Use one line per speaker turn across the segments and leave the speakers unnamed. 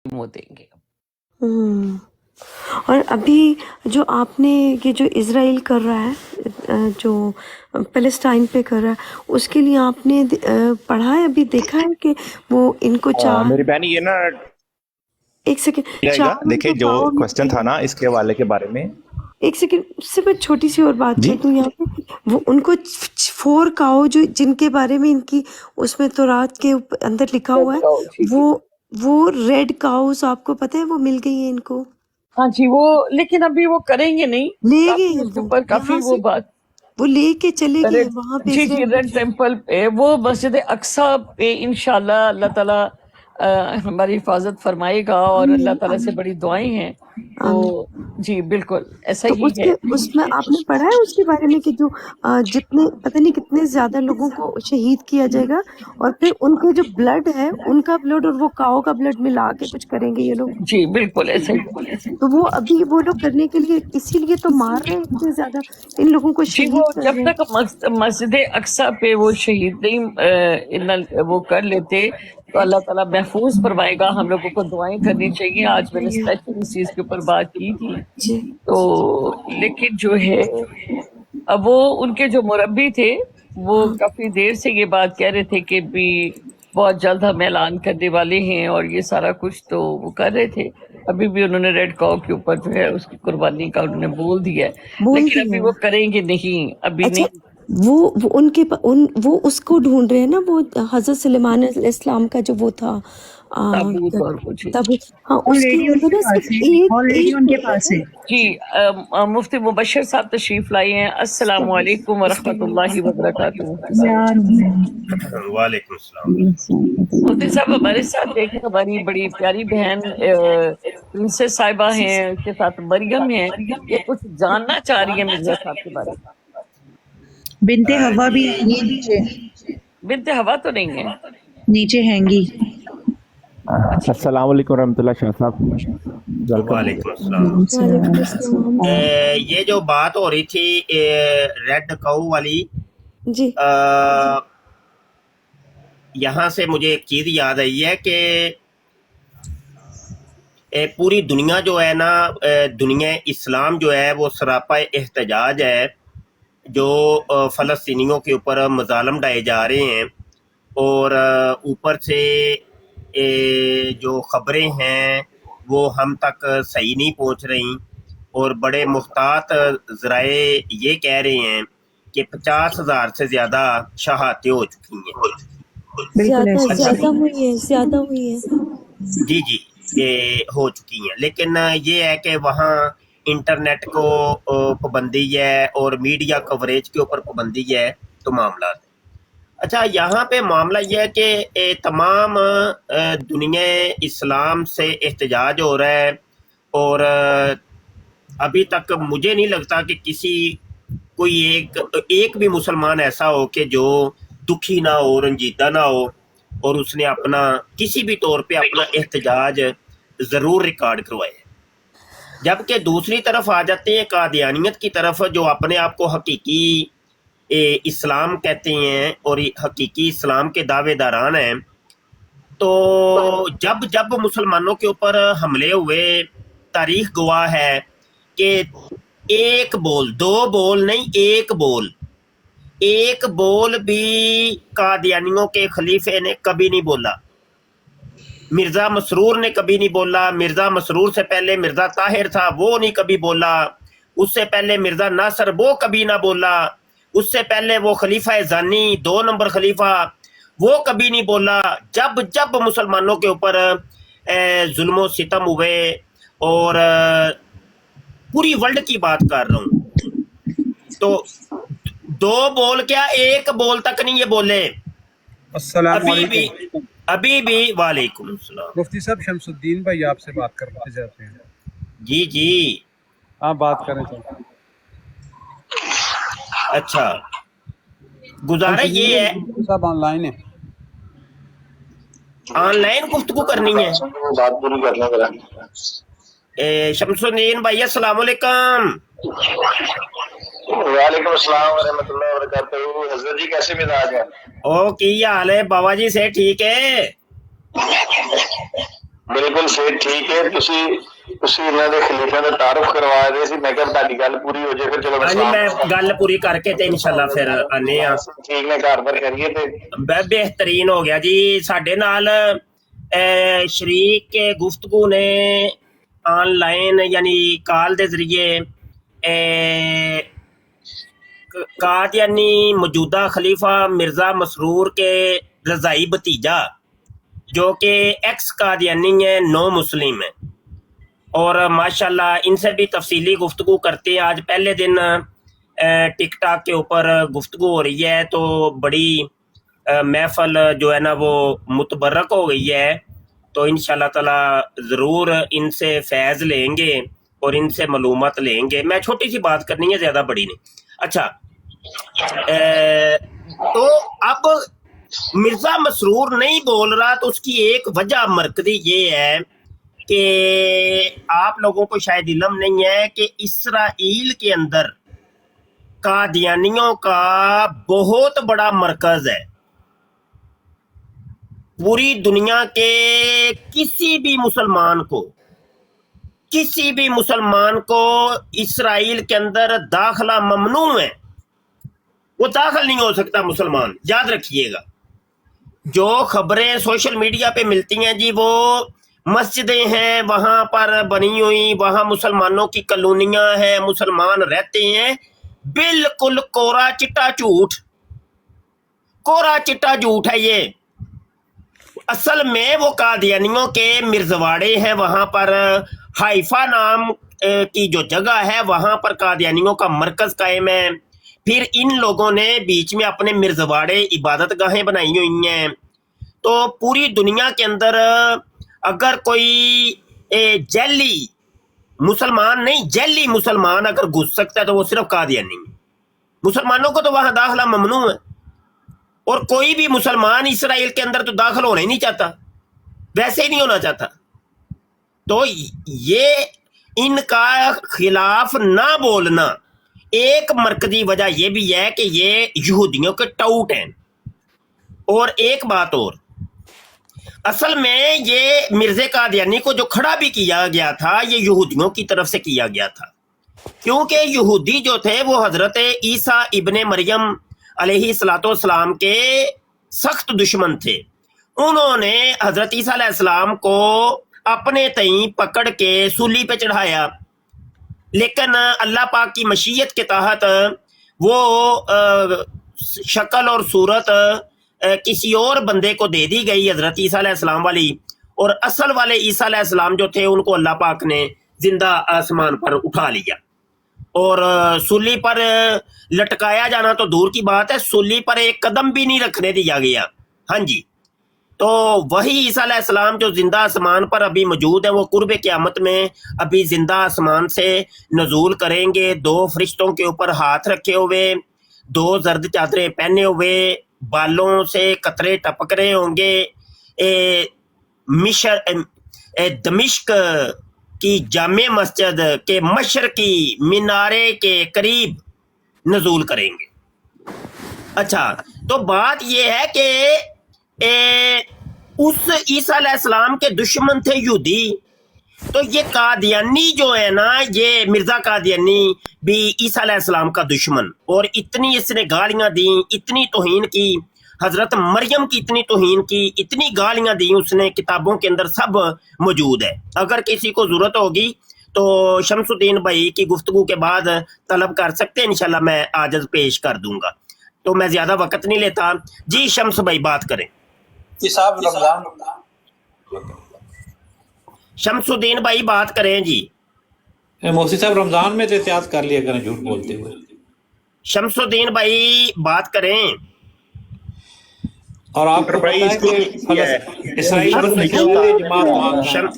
وہ دیں گے.
اور ابھی جو آپ نے یہ جو اسرائیل کر رہا ہے، جو فلسطین پہ کر رہا ہے، اس کے لیے آپ نے پڑھا ہے، ابھی دیکھا ہے کہ وہ ان کو
میری بہن یہ نا
ایک سیکنڈ،
جائے گا.
ان
دیکھیں
کو
جو
گاؤں
کوشچن تھا نا اس کے حوالے کے بارے میں.
ایک سیکنڈ سے میں چھوٹی سی اور بات
جی
کر دوں یہاں پہ، وہ ان کو 4 کاؤ جو جن کے بارے میں ان کی اس میں تورات کے اندر لکھا ہوا ہے، وہ ریڈ کاؤز آپ کو پتہ ہے وہ مل گئی ہیں ان کو.
ہاں جی، وہ لیکن ابھی وہ کریں گے نہیں،
لے گئے
کافی
ہیں
اس کے
وہ
اوپر کافی
یہاں
وہ
سے،
بات.
وہ لے کے چلے گئے ہیں وہاں پہ
جی جی،
اسرائیل
ریڈ ٹیمپل پہ، وہ مسجد اقصیٰ پہ انشاءاللہ اللہ تعالیٰ ہماری حفاظت فرمائے گا، اور اللہ تعالیٰ سے بڑی دعائیں ہیں. تو
آمین.
جی بالکل ایسا
تو
ہی ہے.
اس میں آپ نے پڑھا ہے اس کے بارے میں کہ جو جتنے پتہ نہیں کتنے زیادہ لوگوں کو شہید کیا جائے گا، اور پھر ان کے جو بلڈ ہے ان کا بلڈ اور وہ کاؤ کا بلڈ ملا کے کچھ کریں گے یہ لوگ.
جی بالکل ایسا ہی.
تو وہ ابھی وہ لوگ کرنے کے لیے اسی لیے تو مار رہے ہیں اتنے زیادہ ان لوگوں کو،
جی وہ
شہید کر
جب
رہے ہیں.
تک مسجد اقصیٰ پہ وہ شہید نہیں وہ کر لیتے تو اللہ تعالیٰ محفوظ فرمائے گا. ہم لوگوں کو دعائیں کرنی چاہیے. آج میں نے اسپیشلی اس چیز کے اوپر بات کی تھی.
جی
تو لیکن جو ہے اب وہ ان کے جو مربی تھے وہ
ہاں
کافی دیر سے یہ بات کہہ رہے تھے کہ بھی بہت جلد ہم اعلان کرنے والے ہیں اور یہ سارا کچھ، تو وہ کر رہے تھے. ابھی بھی انہوں نے ریڈ کاؤ کے اوپر جو ہے اس کی قربانی کا انہوں نے بول دیا ہے،
بول
لیکن ابھی
دیا.
وہ کریں گے نہیں، ابھی
اچھا،
نہیں.
وہ ان کے وہ اس کو ڈھونڈ رہے ہیں نا، وہ حضرت سلیمان علیہ السلام کا جو وہ تھا
تابوت اور کچھ.
تب، ہاں اس کے
آلریڈی ان
اندر
کے
نا
پاس
صرف
ہے، آلریڈی ان کے
ایک
پاس ہے.
جی مفتی مبشر صاحب تشریف لائے ہیں. السلام علیکم ورحمۃ اللہ وبرکاتہ. مفتی صاحب،
یار
وعلیکم السلام.
مفتی صاحب ہمارے ساتھ ایک ہماری بڑی پیاری بہن پرنسس صاحبہ ہیں، اس کے ساتھ مریم ہیں. یہ کچھ جاننا چاہ رہی ہیں مرزا صاحب کے بارے میں.
بنتے ہوا بھی
جی
ہیں گی نیچے،
بنت ہوا تو نہیں ہے.
نیچے ہیں گی.
اچھا
السلام علیکم ورحمۃ اللہ شاہ صاحب، ویلکم.
وعلیکم السلام.
وعلیکم السلام.
یہ جو بات ہو رہی تھی ریڈ کاؤ والی،
جی
یہاں سے مجھے ایک چیز یاد آئی ہے کہ پوری دنیا جو ہے نا، دنیا اسلام جو ہے وہ سراپا احتجاج ہے. جو فلسطینیوں کے اوپر مظالم ڈائے جا رہے ہیں، اور اوپر سے جو خبریں ہیں وہ ہم تک صحیح نہیں پہنچ رہی، اور بڑے محتاط ذرائع یہ کہہ رہے ہیں کہ 50,000 سے زیادہ شہادتیں ہو چکی ہیں.
بالکل ایسے
اچھا
ہی.
زیادہ ہوئی ہے.
جی جی، ہو چکی ہیں، لیکن یہ ہے کہ وہاں انٹرنیٹ کو پابندی ہے اور میڈیا کوریج کے اوپر پابندی ہے، تو معاملات. اچھا، یہاں پہ معاملہ یہ ہے کہ تمام دنیا اسلام سے احتجاج ہو رہا ہے، اور ابھی تک مجھے نہیں لگتا کہ کسی کوئی ایک بھی مسلمان ایسا ہو کہ جو دکھی نہ ہو، رنجیدہ نہ ہو، اور اس نے اپنا کسی بھی طور پہ اپنا احتجاج ضرور ریکارڈ کروائے. جبکہ دوسری طرف آ جاتے ہیں قادیانیت کی طرف، جو اپنے آپ کو حقیقی اسلام کہتے ہیں اور حقیقی اسلام کے دعوے داران ہیں. تو جب مسلمانوں کے اوپر حملے ہوئے، تاریخ گواہ ہے کہ ایک بول، 2 بول نہیں، ایک بول بھی قادیانیوں کے خلیفے نے کبھی نہیں بولا. مرزا مسرور نے کبھی نہیں بولا. مرزا مسرور سے پہلے مرزا طاہر تھا، وہ نہیں کبھی بولا. اس سے پہلے مرزا ناصر، وہ کبھی نہ بولا. اس سے پہلے وہ خلیفہ زانی 2 نمبر خلیفہ، وہ کبھی نہیں بولا. جب مسلمانوں کے اوپر ظلم و ستم ہوئے، اور پوری ورلڈ کی بات کر رہا ہوں، تو 2 بول کیا، 1 بول تک نہیں یہ بولے.
السلام علیکم.
ابھی بھی وعلیکم السلام.
مفتی صاحب شمس الدین بھائی آپ سے بات کرنا چاہتے ہیں.
جی جی،
ہاں بات کریں چاہتے ہیں.
اچھا، گزارا
شمس الدین
یہ ہے
بھائی صاحب آن لائن ہیں.
آن لائن گفتگو کرنی ہے.
بات پوری کرنا ذرا.
شمس الدین بھائی السلام علیکم.
وعلیکم السلام ورحمۃ اللہ وبرکاتہ. حضرت جی کیسے مزاج ہیں؟
او کی حال ہے بابا جی سے؟ ٹھیک ہے.
ਬਿਲਕੁਲ ਸਹੀ ਠੀਕ ਹੈ। ਤੁਸੀਂ ਇਹਨਾਂ ਦੇ ਖਲੀਫਿਆਂ ਦਾ ਤਾਰਫ ਕਰਵਾ ਰਹੇ ਸੀ, ਮੈਂ ਕਿਹਾ ਤੁਹਾਡੀ ਗੱਲ ਪੂਰੀ ਹੋ ਜਾਏ ਫਿਰ ਚਲੋ
ਹਾਂਜੀ ਮੈਂ ਗੱਲ ਪੂਰੀ ਕਰਕੇ ਤੇ ਇਨਸ਼ਾਅੱਲਾ ਫਿਰ ਆਨੇ ਆ।
ਠੀਕ ਨੇ ਘਰ ਬਾਰ ਕਰੀਏ ਤੇ
ਬਿਹਤਰੀਨ ਹੋ ਗਿਆ ਜੀ। ਸਾਡੇ ਨਾਲ ਸ਼ਰੀਕ ਗੁਫ਼ਤਗੂ ਨੇ ऑनलाइन यानी कॉल के जरिए कादियानी मौजूदा खलीफा मिर्ज़ा मसरूर के रज़ाई भतीजा जो कि एक्स कादियानी है, नो मुस्लिम है, और माशाल्लाह इनसे भी तफसीली गुफ्तगू करते हैं। आज पहले दिन टिक टाक के ऊपर गुफ्तगू हो रही है तो बड़ी महफल जो है ना वो मुतबरक हो गई है। तो इंशाल्लाह ताला ज़रूर इनसे फैज़ लेंगे और इनसे मालूमात लेंगे। मैं छोटी सी बात करनी है, ज़्यादा बड़ी नहीं। अच्छा तो अब मिर्ज़ा मसरूर नहीं बोल रहा तो उसकी एक वजह मरकज़ी ये है कि आप लोगों को शायद इल्म नहीं है कि इसराइल के अंदर कादियानियों का बहुत बड़ा मरकज़ है। पूरी दुनिया के किसी भी मुसलमान को इसराइल के अंदर दाखला ममनू है, वो दाखिल नहीं हो सकता मुसलमान, याद रखिएगा। जो खबरें सोशल मीडिया पे मिलती हैं जी, वो मस्जिदें हैं वहाँ पर बनी हुई, वहाँ मुसलमानों की कॉलोनियाँ हैं, मुसलमान रहते हैं, बिल्कुल कोरा चिट्टा झूठ है ये। असल में वो कादियानियों के मिर्जवाड़े हैं, वहाँ पर हाइफा नाम की जो जगह है वहाँ पर कादियानियों का मरकज़ कायम है। फिर इन लोगों ने बीच में अपने मिर्जवाड़े इबादत गाहें बनाई हुई हैं। तो पूरी दुनिया के अंदर अगर कोई जैली मुसलमान नहीं, जैली मुसलमान अगर घुस सकता है तो वो सिर्फ कादियानी है। मुसलमानों को तो वहाँ दाखिला ममनू है, और कोई भी मुसलमान इसराइल के अंदर तो दाखिल होना ही नहीं चाहता, वैसे ही नहीं होना चाहता। तो ये इनका खिलाफ ना बोलना एक मरकजी वजह ये भी है कि ये यहूदियों के टाउट हैं। और एक बात और, असल में ये मिर्ज़े कादियानी को जो खड़ा भी किया गया था ये यहूदियों की तरफ से किया गया था, क्योंकि यहूदी जो थे वो हज़रत ईसा इब्ने मरियम अलैहिस्सलाम के सख्त दुश्मन थे। उन्होंने हज़रत ईसा अलैहिस्सलाम को अपने तई पकड़ के सूली पे चढ़ाया, लेकिन अल्लाह पाक की मशीयत के तहत वो शक्ल और सूरत किसी और बंदे को दे दी गई, हज़रत ईसा अलैहिस्सलाम वाली, और असल वाले ईसा अलैहिस्सलाम जो थे उनको अल्लाह पाक ने जिंदा आसमान पर उठा लिया। और सूली पर लटकाया जाना तो दूर की बात है, सूली पर एक कदम भी नहीं रखने दिया गया। हाँ जी, तो वही ईसा अलैहिस्सलाम जो जिंदा आसमान पर अभी मौजूद है, वो कुर्ब क़यामत में अभी जिंदा आसमान से नजूल करेंगे, 2 फरिश्तों के ऊपर हाथ रखे हुए, 2 जर्द चादरें पहने हुए, बालों से कतरे टपक रहे होंगे। दमिश्क की जामे मस्जिद के मशरकी मीनारे के करीब नजूल करेंगे। अच्छा, तो बात यह है कि उस ईसा अलैहिस्सलाम के दुश्मन थे यहूदी, तो ये कादियानी जो है ना, ये मिर्ज़ा कादियानी भी ईसा अलैहिस्सलाम का दुश्मन, और इतनी इसने गालियाँ दी, इतनी तौहीन की, हज़रत मरियम की इतनी तौहीन की, इतनी गालियाँ दी उसने, किताबों के अंदर सब मौजूद है। अगर किसी को ज़रूरत होगी तो शमसुद्दीन भाई की गुफ्तगू के बाद तलब कर सकते हैं, इंशाल्लाह मैं आजज़ पेश कर दूंगा। तो मैं ज़्यादा वक्त नहीं लेता जी। शम्स भाई बात करें। शमसुद्दीन भाई बात करें जी।
मोहसिन साहब रमजान में तो एहतियात कर लिया करें झूठ बोलते हुए। शमसुद्दीन
भाई बात करें।
और आपको पता है कि इसराइल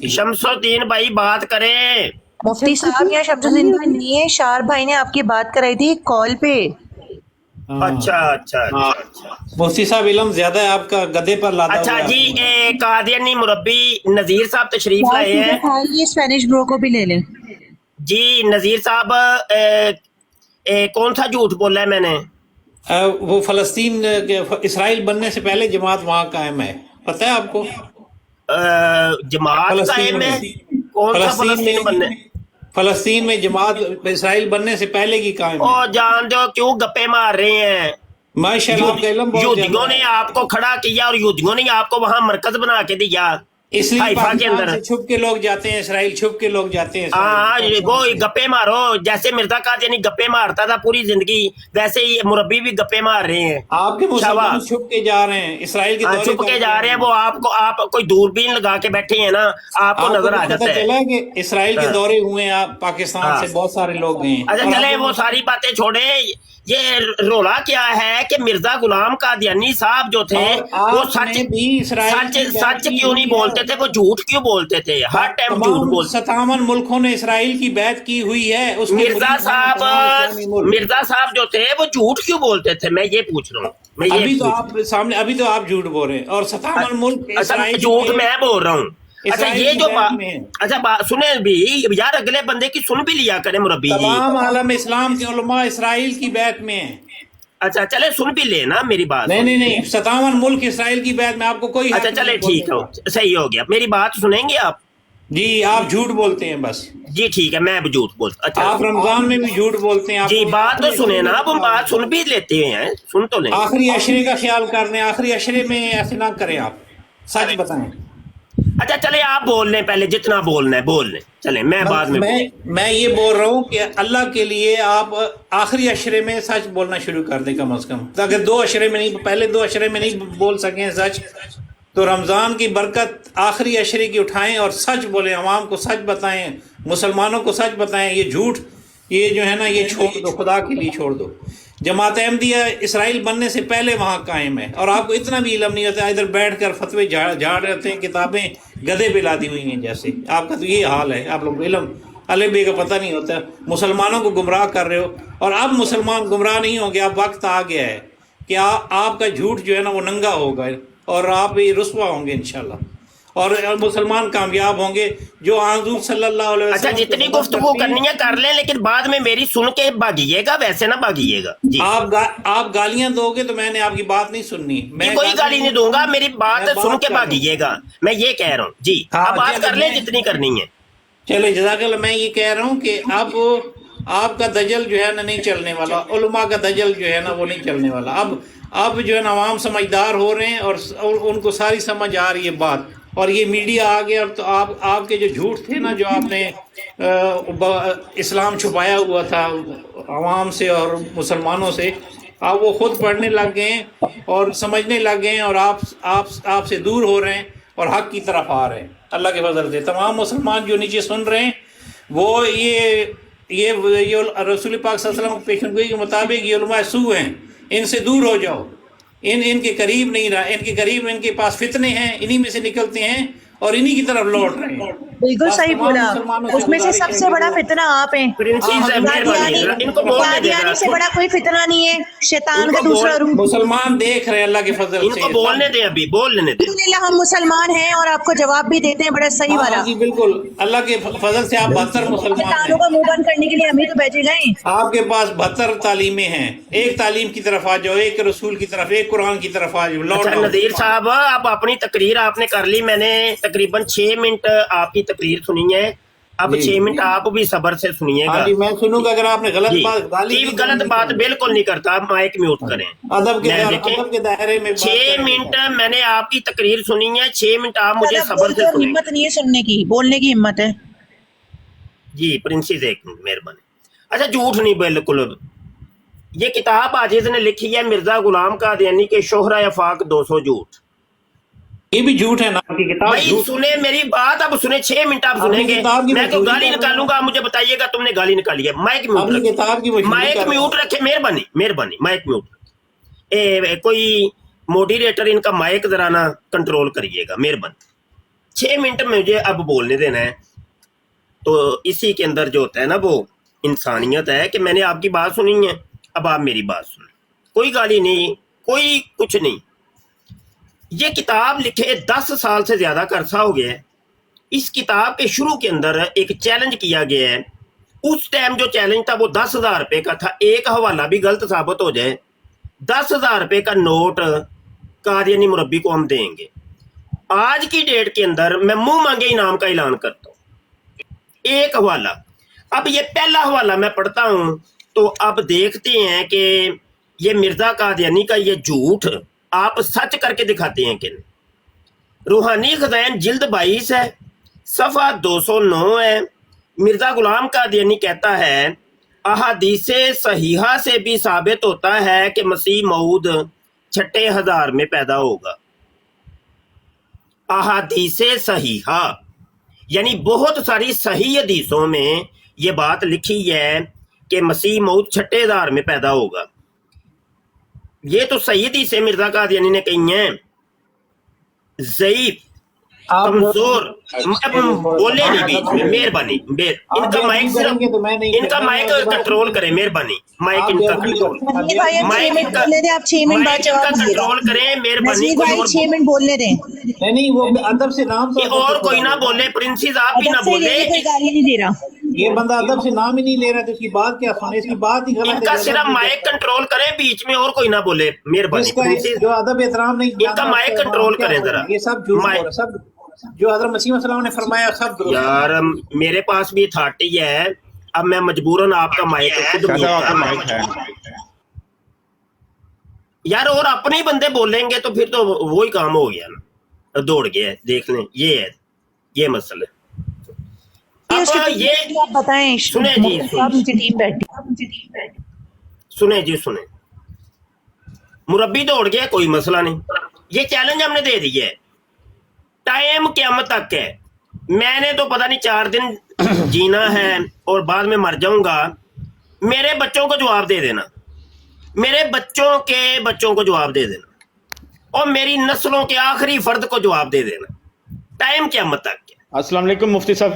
शमसुद्दीन भाई बात करें।
मुफ्ती साहब या शमसुद्दीन भाई नहीं है, शार भाई ने आपकी बात कराई थी कॉल पे।
अच्छा।
मुफ्ती साहब इल्म ज्यादा है आपका, गधे पर लादा।
अच्छा जी, कादियानी मुरब्बी नजीर साहब तशरीफ लाए हैं।
ये स्पेनिश ब्रो को भी ले लें
जी। नजीर साहब कौन सा झूठ बोला है मैंने?
वो फलस्तीन इसराइल बनने से पहले जमात वहाँ कायम है, पता है आपको?
जमात कायम है, कौन सा फलस्तीन बनने,
फलस्तीन में जमात इसराइल बनने से पहले की कायम है।
और जान दो क्यों गप्पे मार रहे हैं।
माशाल्लाह आपका इल्म बहुत
यहूदियों
ज्यादा
ने
है।
आपको खड़ा किया और यहूदियों ने आपको वहां मरकज बना के दिया
इसलिए
हाइफा के
पाकिस्तान
अंदर।
से छुप के लोग जाते हैं इसराइल, छुप के लोग जाते हैं
हाँ
इसराइल।
वो गप्पे मारो, जैसे मिर्जा कादियानी गप्पे मारता था पूरी जिंदगी, वैसे ही मुरब्बी भी गप्पे मार रहे हैं।
आपके मुसलमान
शाबाश।
छुप के जा रहे हैं इसराइल के दौरे
छुप के
करके
जा रहे हैं वो, आपको आप कोई दूरबीन लगा के बैठे हैं ना, आपको नजर आ
पता
जाता है।
चला है कि इसराइल के
हाँ।
दौरे हुए हैं, आप पाकिस्तान
हाँ।
से बहुत सारे लोग गए हैं।
अच्छा
और
चले
आपको-
वो सारी बातें छोड़े, ये रोला क्या है कि मिर्जा गुलाम कादियानी साहब जो थे
और
वो
आपने भी इस्राइल
सच
की
सच
बैत की
क्यों नहीं
हुई है।
बोलते थे, वो झूठ क्यों बोलते थे, हर टाइम झूठ
तमाम
बोलते।
57 मुल्कों ने इसराइल की बैत की हुई है। उसके
मिर्जा
मुरीद हैं तमाम इस्लामी मुल्क।
मिर्जा साहब जो थे वो झूठ क्यों बोलते थे, मैं ये पूछ रहा हूँ। मैं ये
अभी तो
पूछ-
आप सामने, अभी तो आप झूठ बोल रहे हैं और 57 मुल्क
अच्छा
इसराइल
झूठ
के-
मैं बोल रहा हूँ। अच्छा
इसराइल
ये
की
जो
बैत
बात,
में है।
अच्छा बात सुने भी यार, अगले बंदे की सुन भी लिया करें मुरब्बी जी।
तमाम आलम इस्लाम के उलमा इसराइल की बैत में है।
अच्छा चले सुन भी लेना मेरी बात।
नहीं 57 मुल्क इसराइल की बैत में, आपको कोई हक
अच्छा
नहीं
चले
बोलने
ठीक
का।
है, सही हो गया, मेरी बात सुनेंगे आप।
जी आप झूठ बोलते हैं बस।
जी ठीक है, मैं भी झूठ बोलता। अच्छा
आप रमजान में भी झूठ बोलते हैं। आप
जी बात तो सुने ना, अब हम बात सुन भी लेते हैं, सुन तो लें।
आखिरी अशरे का ख्याल करने, आखिरी अशरे में ऐसे ना करें, आप सच बताएं।
अच्छा चले आप बोल लें पहले, जितना बोलना है बोल लें, चले मैं बाद में
मैं ये बोल रहा हूँ कि अल्लाह के लिए आप आखिरी अशरे में सच बोलना शुरू कर दें कम से कम। तो अगर 2 अशरे में नहीं, पहले 2 अशरे में नहीं बोल सकें सच, तो रमज़ान की बरकत आखिरी अशरे की उठाएं और सच बोलें, अवाम को सच बताएं, मुसलमानों को सच बताएं। ये झूठ, ये जो है ना, ये छोड़ दो, खुदा के लिए छोड़ दो। जमात अहमदिया इसराइल बनने से पहले वहाँ कायम है और आपको इतना भी इल्म नहीं होता, इधर बैठ कर फतवे झाड़ रहते हैं, किताबें गधे पे लादी हुई हैं जैसे। आपका तो ये हाल है, आप लोग इल्म अले का पता नहीं होता, मुसलमानों को गुमराह कर रहे हो। और अब मुसलमान गुमराह नहीं होंगे, अब वक्त आ गया है कि आपका झूठ जो है ना वो नंगा होगा और आप ये रुस्वा होंगे इंशाल्लाह, और मुसलमान कामयाब होंगे जो हुजूर सल्लल्लाहु अलैहि वसल्लम।
अच्छा जितनी गुफ्तगू करनी है कर लें, लेकिन बाद में मेरी सुन के भागिएगा, वैसे ना भागिएगा जी।
आप गालियां दोगे तो मैंने आपकी बात नहीं सुननी। मैं
कोई गाली नहीं दूंगा, मेरी बात
मैं
सुन के
कर रहा हूं।
भागिएगा, मैं ये कह रहा हूँ जी।
हाँ,
अब बात
चलो,
कर लें
मैं-
जितनी करनी है।
चले जज़ाकल्लाह। मैं ये कह रहा हूँ कि अब आपका दजल जो है ना नहीं चलने वाला, उलमा का दजल जो है ना वो नहीं चलने वाला। अब जो है ना अवाम समझदार हो रहे हैं और उनको सारी समझ आ रही है बात, और ये मीडिया आ गया। तो आपके जो झूठ थे ना, जो आपने इस्लाम छुपाया हुआ था अवाम से और मुसलमानों से, आप वो खुद पढ़ने लग गए हैं और समझने लग गए हैं और आपसे दूर हो रहे हैं और हक की तरफ आ रहे हैं अल्लाह के फजल से। तमाम मुसलमान जो नीचे सुन रहे हैं वो ये रसूल पाक सल्लल्लाहु अलैहि वसल्लम की पेशनगोई के मुताबिक ये उलमा सू हैं, इनसे दूर हो जाओ, इनके करीब नहीं रहा, इनके करीब, इनके पास फितने हैं, इन्हीं में से निकलते हैं और इन्हीं की तरफ लौट रहे हैं।
बिल्कुल
बस
सही
तमाम
बोला,
मुसलमानों से
उसमें से
गुजारिश
सबसे
है
बड़ा
कि
फितना आप हैं।
प्रिंसिस है, मेहरबानी, इनको बोलने
कादियानी
देना।
से बड़ा कोई फितना नहीं है, शैतान का
इनको
दूसरा रूप।
मुसलमान देख रहे हैं अल्लाह के फजल से।
इनको बोलने दें, अभी बोल लेने दें।
अल्हम्दुलिल्लाह हम मुसलमान हैं और आपको जवाब भी देते हैं बड़ा सही वाला।
हाँ जी बिल्कुल, अल्लाह के फजल से आप 72 मुसलमान
शैतानों
हैं।
का मुंह बंद करने के लिए हम ही तो भेजे गए।
आपके पास 72 तालीमें हैं, एक तालीम की तरफ आ जाओ, एक रसूल की तरफ, एक कुरान की तरफ आ जाओ, लौट
अच्छा
आओ।
नदीर साहब, आप अपनी तकरीर आपने कर ली, मैंने तकरीबन 6 मिनट आपकी तकरीर सुनी है, अब
जी।
6 मिनट आप भी सब्र से सुनिएगा।
हाँ जी, मैं सुनूंगा। अगर आपने गलत
जी,
बात गाली
जी,
की तो
गलत
नहीं
बात
करें।
बिल्कुल नहीं करता, आप माइक म्यूट करें।
अदब
देखें,
के दायरे में बात
6
करें।
मिनट मैंने आपकी तकरीर सुनी है, 6 मिनट आप मुझे
ज़्यादा
सब्र
बोलते
से
हो,
सुनिए।
हिम्मत नहीं है सुनने की, बोलने की हिम्मत है।
जी प्रिंसिस, एक मिनट मेहरबानी। अच्छा झूठ नहीं बिल्कुल, ये किताब आजिज ने लिखी है, मिर्जा गुलाम कादियानी के शोहरा अफाक 200 झूठ।
ये भी झूठ है ना, आपकी किताब
भाई
झूठ।
सुने मेरी बात, अब सुने, 6 मिनट आप
आपकी
सुनेंगे,
किताब की
मैं तो
मजबूरी
गाली
कर रहा हूं।
निकालूंगा, आप मुझे बताइएगा तुमने गाली निकाली है। माइक म्यूट
आपकी
रखे,
किताब की मजबूरी
माइक
कर रहा
म्यूट रखे, मेहरबानी मेहरबानी, माइक म्यूट रखे। कोई मोडिरेटर इनका माइक जरा ना कंट्रोल करिएगा मेहरबानी। 6 मिनट मुझे अब बोलने देना है, तो इसी के अंदर जो होता है ना वो इंसानियत है कि मैंने आपकी बात सुनी है, अब आप मेरी बात सुन, कोई गाली नहीं, कोई कुछ नहीं। ये किताब लिखे 10 साल से ज्यादा का अरसा हो गया है। इस किताब के शुरू के अंदर एक चैलेंज किया गया है, उस टाइम जो चैलेंज था वो 10,000 रुपए का था। एक हवाला भी गलत साबित हो जाए, 10,000 रुपए का नोट कादियानी मुरब्बी को हम देंगे। आज की डेट के अंदर मैं मुंह मांगे इनाम का ऐलान करता हूँ। एक हवाला, अब ये पहला हवाला मैं पढ़ता हूँ तो अब देखते हैं कि ये मिर्जा कादियानी का ये झूठ आप सच करके दिखाते हैं कि नहीं। रूहानी खजाइन जिल्द 22 है, सफ़ा 209 है। मिर्जा गुलाम कादियानी कहता है अहादीसे सहीहा से भी साबित होता है कि मसीह मऊद 6,000 में पैदा होगा। अहादीसे सहीहा यानी बहुत सारी सही हदीसों में ये बात लिखी है कि मसीह मऊद 6,000 में पैदा होगा। ये तो सही हदीसें मिर्जा कादियानी ने कही हैं। ज़ईफ, कमजोर, बोले नहीं बीच में, मेहरबानी। इनका माइक सिर्फ इनका माइक कंट्रोल करें, मेहरबानी। माइक इनका कंट्रोल,
भाई आप 6
माइक
मिनट बोलने दें, आप 6 मिनट बाद जवाब दीजिएगा।
कंट्रोल करें, मेहरबानी।
नजमीत
कोई
भाई
और
6 मिनट बोलने दें।
नहीं वो अदब से नाम
कि और कोई ना बोले, प्रिंसेस आप भी ना
अदब से
बोले।
ये कोई गाली नहीं दे रहा।
ये बंदा अदब से नाम ही नहीं ले रहा, तो इसकी बात क्या सुने, इसकी बात ही गलत
इनका
है।
सिर्फ माइक कंट्रोल करें, बीच में और कोई ना बोले, मेहरबानी।
जिसका
प्रिंसेस
जो अदब एहतराम नहीं
इनका माइक कंट्रोल करें जरा।
ये सब झूठ बोल रहा है, सब जो हज़रत मसीह ने फरमाया सब दुरुस्त है।
यार मेरे पास भी अथॉरिटी है, अब मैं मजबूरन आपका माइक खुद
शाह
म्यूट
साहब आपका
कर
माइक
रहा हूं।
है।
यार और अपने ही बंदे बोलेंगे तो फिर तो वही काम हो गया ना, दौड़ गया। देख लें, ये है ये मसला।
ये उसके
अब
पीछे
ये
जो आप बताएं
सुने जी,
मुफ्ती साहब, नीचे टीम बैठी।
सुने जी सुने, मुरब्बी दौड़ गया, कोई मसला नहीं। ये चैलेंज हमने दे दिया है, टाइम क़यामत तक है। मैंने तो पता नहीं 4 दिन जीना है और बाद में मर जाऊंगा। मेरे बच्चों को जवाब दे देना, मेरे बच्चों के बच्चों को जवाब दे देना, और मेरी नस्लों के आखिरी फर्द को जवाब दे देना। टाइम क़यामत तक है।
अस्सलाम वालेकुम मुफ्ती साहब।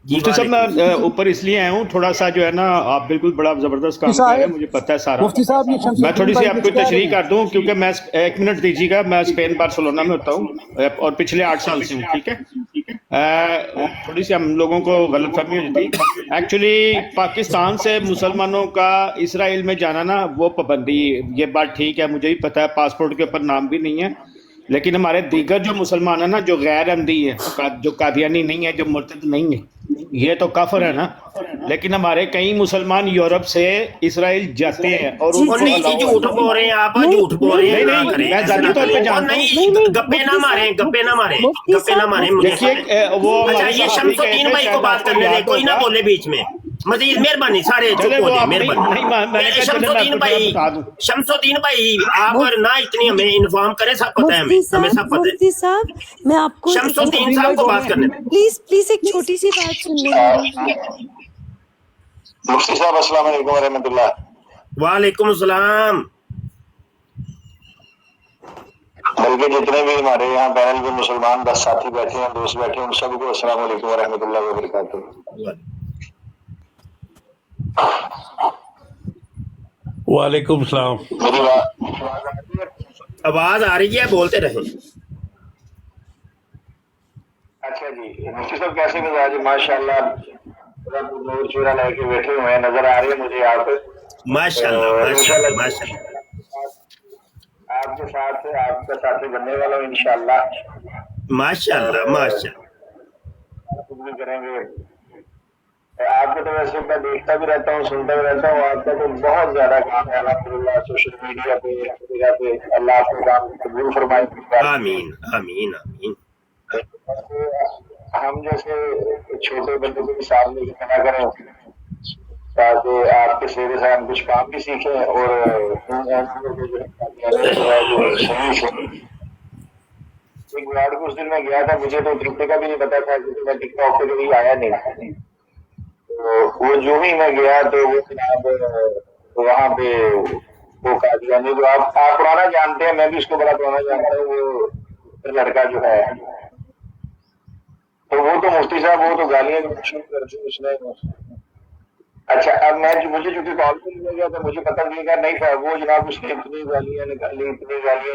मुफ्ती साहब मैं ऊपर इसलिए आया हूँ, थोड़ा सा जो है ना, आप बिल्कुल बड़ा जबरदस्त काम कर रहे हैं, मुझे पता है सारा।
मुफ्ती साहब
मैं थोड़ी सी आपको तशरीह कर दूं, क्योंकि मैं 1 मिनट दीजिएगा, मैं स्पेन बार्सिलोना में होता हूँ और पिछले 8 साल से हूँ, ठीक है। थोड़ी सी हम लोगों को गलतफहमी हो जाती। एक्चुअली पाकिस्तान से मुसलमानों का इसराइल में जाना ना, वो पाबंदी, ये बात ठीक है, मुझे भी पता है, पासपोर्ट के ऊपर नाम भी नहीं है। लेकिन हमारे दीगर जो मुसलमान है ना, जो गैर अहमदी है, जो कादियानी नहीं है, जो मुर्तद नहीं है, ये तो काफिर है ना। लेकिन हमारे कई मुसलमान यूरोप से इसराइल जाते हैं और उनको
नहीं जी, झूठ बोल रहे हैं आप, झूठ बोल रहे हैं।
नहीं, मैं जाती तौर पे जानता हूँ।
गप्पे ना मारे, गप्पे ना मारे, गप्पे ना मारे मुझे।
देखिए वो
अच्छा, ये शमसुद्दीन भाई को बात करने दे, कोई ना बोले बीच में। मजीद मेहरबानी, सारे चुप हो जाए, मेहरबानी। शमसुद्दीन भाई आप ना इतनी हमें इन्फॉर्म करें, सब पता है हमें, हमें सब पता है।
मुफ्ती साहब, मैं आपको
शमसुद्दीन साहब को बात करने दें।
प्लीज एक छोटी सी बात सुन लीजिए।
मुफ्ती साहब अस्सलाम वालेकुम रहमतुल्लाह।
वालेकुम सलाम।
बल्कि जितने भी हमारे यहाँ पैनल में मुसलमान 10 साथी बैठे हैं, दोस्त बैठे हैं, उन सबको अस्सलाम वालेकुम रहमतुल्लाह व बरकातुहू।
वालेकुम सलाम।
मेरी बात
आवाज आ रही है, बोलते रहे।
अच्छा जी, मुफ्ती साहब कैसे मिजाज? माशाल्लाह नूर चूरा लेके बैठे हुए हैं, नजर आ रही है मुझे आप।
माशाल्लाह माशाल्लाह माशाल्लाह।
आपके साथ आपका साथी बनने वाला हूँ इंशाल्लाह।
माशाल्लाह माशाल्लाह।
कुछ भी करेंगे। आपको तो वैसे मैं देखता भी रहता हूँ, सुनता भी रहता हूँ। आपका तो बहुत ज्यादा काम है अल्हम्दुलिल्लाह, सोशल मीडिया पे, हर जगह पे। अल्लाह आपको काम कबूल फरमाए।
आमीन आमीन आमीन।
हम जैसे छोटे बंदे को भी सामने खड़ा करें, ताकि आपके सेरे से हम कुछ काम भी सीखें और एक वार्ड को उस दिन मैं गया था, मुझे तो तरीके का भी नहीं पता था, क्योंकि मैं टिकटॉक पे कभी आया नहीं। तो वो जो ही मैं गया तो वो जनाब वहाँ पे वो कादियानी, जो आप पुराना जानते हैं, मैं भी उसको बड़ा पुराना जानता हूँ, वो लड़का जो है, तो वो तो मुफ्ती साहब वो तो गालियां शुरू कर दी उसने। अच्छा, अब मुझे चूंकि कॉल पे मिल गया तो मुझे पता नहीं लगा, नहीं था वो जनाब उसने इतनी गालियां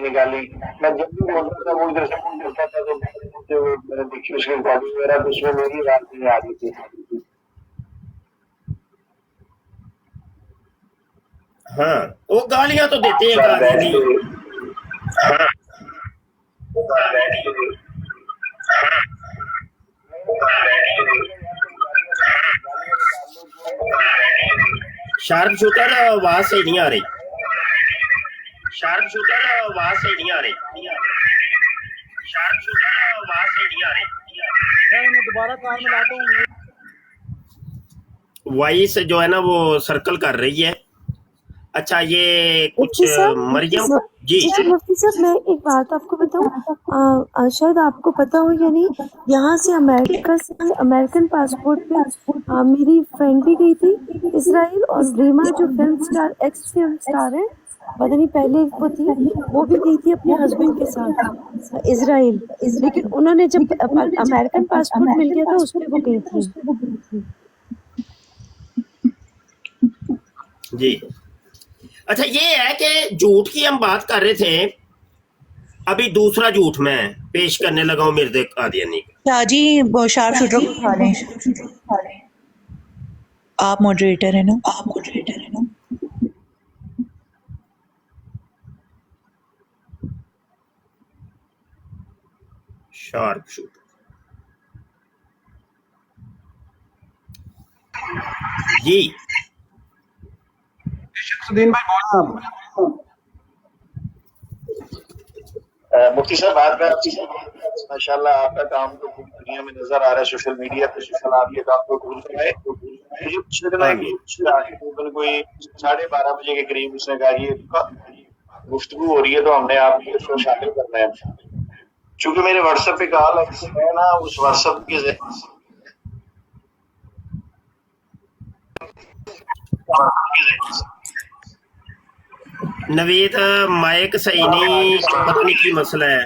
निकाली। मैं जब भी बोलता था वो इधर से फोन करता था, तो मैंने देखी उसकी रिकॉर्डिंग वगैरह, तो उसमें मेरी बात नहीं आ रही थी। हाँ,
वो गालियां तो देते हैं कादियानी।
हाँ,
शार्प शूटर आवाज सही नहीं आ रही, शार्प शूटर आवाज सही नहीं आ रही, शार्प शूटर आवाज सही नहीं आ रही।
मैं दोबारा कार में लाता हूँ।
वॉइस जो है ना वो सर्कल कर रही है। अच्छा ये कुछ मरियम जी
मुफ्ती साहब, मैं एक बात आपको बताऊं, शायद आपको पता हो या नहीं, यहाँ से अमेरिका से अमेरिकन पासपोर्ट पे मेरी फ्रेंड भी गई थी इसराइल, और रीमा जो film star x film star है, पता नहीं पहले वो थी, वो भी गई थी अपने हस्बैंड के साथ इसराइल, लेकिन उन्होंने जब अमेरिकन पासपोर्ट मिल गया था उस पर वो गई थी।
जी अच्छा ये है कि झूठ की हम बात कर रहे थे, अभी दूसरा झूठ मैं पेश करने लगा हूँ मिर्ज़ा कादियानी।
शाहजी शार्प शूटर को उठा लें, आप मॉडरेटर है ना, आप मॉडरेटर है ना।
शार्प शूटर जी
शमसुद्दीन भाई बोला आप।
मुफ्ती साहब बात कर, माशाल्लाह आपका काम तो पूरी दुनिया में नजर आ रहा है, सोशल मीडिया पे। माशाल्लाह आप ये काम को भूल कराए। मुझे पिछले दिन तकरीबन कोई 12:30 बजे के करीब उसने कहा ये गुफ्तगू हो रही है तो हमने आपको इसको शामिल करना है। चूंकि मेरे व्हाट्सएप पे कॉल है ना, उस व्हाट्सएप के
नवीद माइक सही नहीं, पता नहीं की मसला है।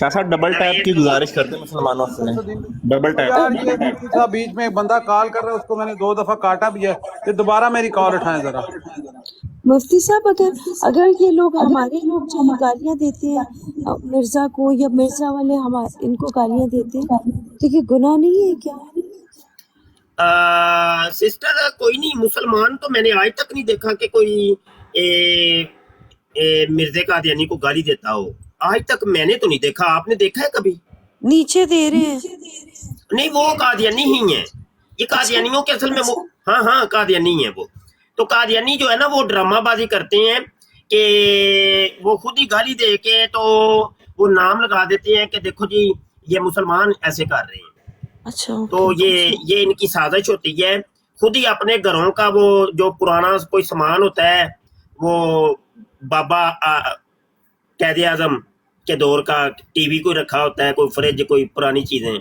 शाह साहब डबल टैप की गुजारिश करते हैं मुसलमानों से, डबल
यार ये मुफ्ती
टैप।
साहब बीच में एक बंदा कॉल कर रहा है, उसको मैंने 2 दफा काटा भी है, तो दोबारा मेरी कॉल उठाएं जरा।
मुफ्ती साहब, अगर ये लोग हमारे लोग जो गालियाँ देते हैं मिर्जा को, या मिर्जा वाले हमारे इनको गालियाँ देते हैं, तो ये गुनाह नहीं है क्या?
सिस्टर कोई नहीं, मुसलमान तो मैंने आज तक नहीं देखा कि कोई मिर्ज़ा कादियानी को गाली देता हो, आज तक मैंने तो नहीं देखा। आपने देखा है कभी?
नीचे दे रहे हैं।
नहीं वो कादियानी ही है, ये कादियानियों के असल में वो हाँ कादियानी है वो। तो कादियानी जो है ना वो ड्रामाबाजी करते हैं कि वो खुद ही गाली दे के तो वो नाम लगा देते हैं कि देखो जी ये मुसलमान ऐसे कर रहे हैं।
अच्छा,
तो ये इनकी साजिश होती है। खुद ही अपने घरों का वो जो पुराना कोई सामान होता है, वो बाबा कैद आजम के दौर का टीवी कोई रखा होता है, कोई फ्रिज, कोई पुरानी चीजें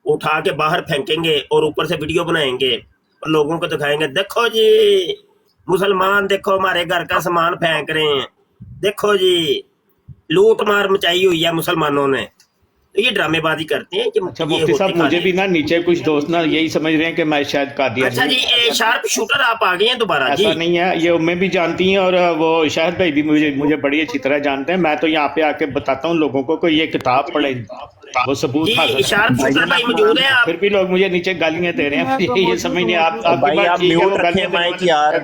उठा के बाहर फेंकेंगे और ऊपर से वीडियो बनाएंगे और लोगों को दिखाएंगे, देखो जी मुसलमान देखो हमारे घर का सामान फेंक रहे हैं, देखो जी लूट मार मचाई हुई है मुसलमानों ने। तो ये ड्रामेबाजी करते हैं कि
अच्छा मुफ्ती साहब मुझे भी ना नीचे कुछ दोस्त ना यही समझ रहे हैं कि मैं शायद कादियानी।
अच्छा जी शार्प शूटर आप आ गए हैं दोबारा?
ऐसा नहीं है, ये उम्में भी जानती हैं और वो शाहिद भाई भी मुझे बड़ी अच्छी तरह जानते हैं। मैं तो यहाँ पे आके बताता हूँ लोगों को ये किताब पढ़े, वो सबूत
शार्प शूटर भाई मौजूद है।
फिर भी लोग मुझे नीचे गालियां दे रहे हैं, ये समझ नहीं। आप
म्यूट रखें माइक यार,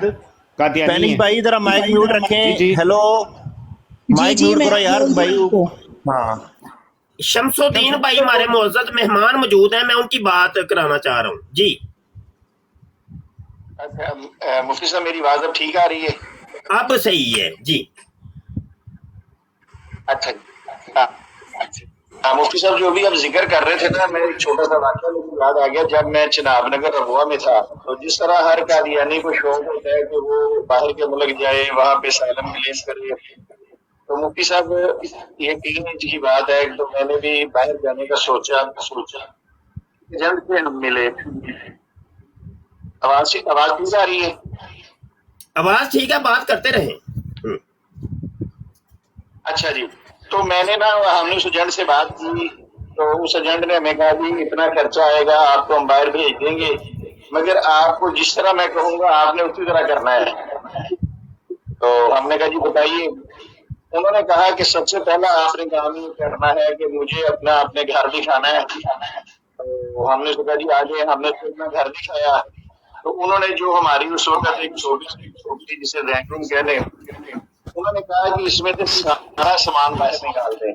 कादियानी
भाई जरा माइक म्यूट रखें। हेलो माइक म्यूट करो यार भाई। हाँ
शमसुद्दीन भाई हमारे मुअज़्ज़ज़ मेहमान मौजूद हैं, मैं उनकी बात कराना चाह रहा हूँ जी।
अच्छा मुफ्ती साहब मेरी आवाज अब ठीक आ रही है?
अब सही है जी।
अच्छा मुफ्ती साहब जो भी आप जिक्र कर रहे थे ना, मैं एक छोटा सा वाक़या मुझे याद आ गया। जब मैं चिनाब नगर रबुआ में था, तो जिस तरह हर कादियानी को शौक होता है कि वो बाहर के मुल्क जाए, वहाँ पे सालम क्लेम करे, तो मुफ्ती साहब ये 3 इंच की बात है। तो मैंने भी बाहर जाने का सोचा जल्द से हम मिले। आवाज ठीक आ रही है?
आवाज ठीक है, बात करते रहे।
अच्छा जी, तो मैंने ना हमने उस एजेंट से बात की, तो उस एजेंट ने हमें कहा जी इतना खर्चा आएगा, आपको हम बाहर भेज देंगे, मगर आपको जिस तरह मैं कहूँगा आपने उसी तरह करना है। तो हमने कहा जी बताइए। उन्होंने कहा कि सबसे पहला आपने काम ये करना है कि मुझे अपने घर दिखाना है। तो हमने सोचा जी आगे, हमने तो अपना घर दिखाया। तो उन्होंने जो हमारी उस वक्त एक छोटी जिसे ड्राइंग रूम कह लें, उन्होंने कहा कि इसमें से सारा सामान बाहर निकाल दें।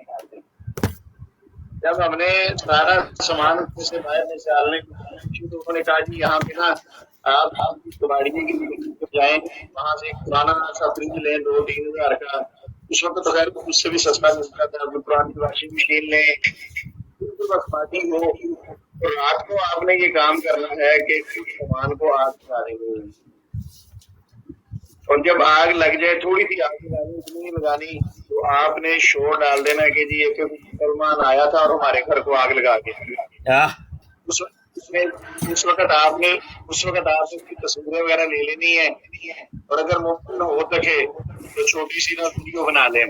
जब हमने सारा सामान उसमें से बाहर निकालने की कोशिश की तो उन्होंने कहा जी यहाँ पे ना आप कबाड़िए की दुकान पे जाएं, वहां से एक पुराना सा फ्रिज लें 2-3 हजार का। उस वक्त तो खैर उससे भी सस्ता मिलता था। अपनी पुरानी वॉशिंग मशीन लें, बिल्कुल बस बाकी हो। तो रात को आपने ये काम करना है कि सामान को आग लगा देंगे, और जब आग लग जाए थोड़ी सी आग लगानी, इतनी नहीं लगानी, तो आपने शोर डाल देना कि जी एक मुसलमान आया था और हमारे घर को आग लगा के
आह,
उस वक्त आपने उसकी तस्वीरें वगैरह ले लेनी है, और अगर मुमकिन हो सके तो छोटी सी ना वीडियो बना लें,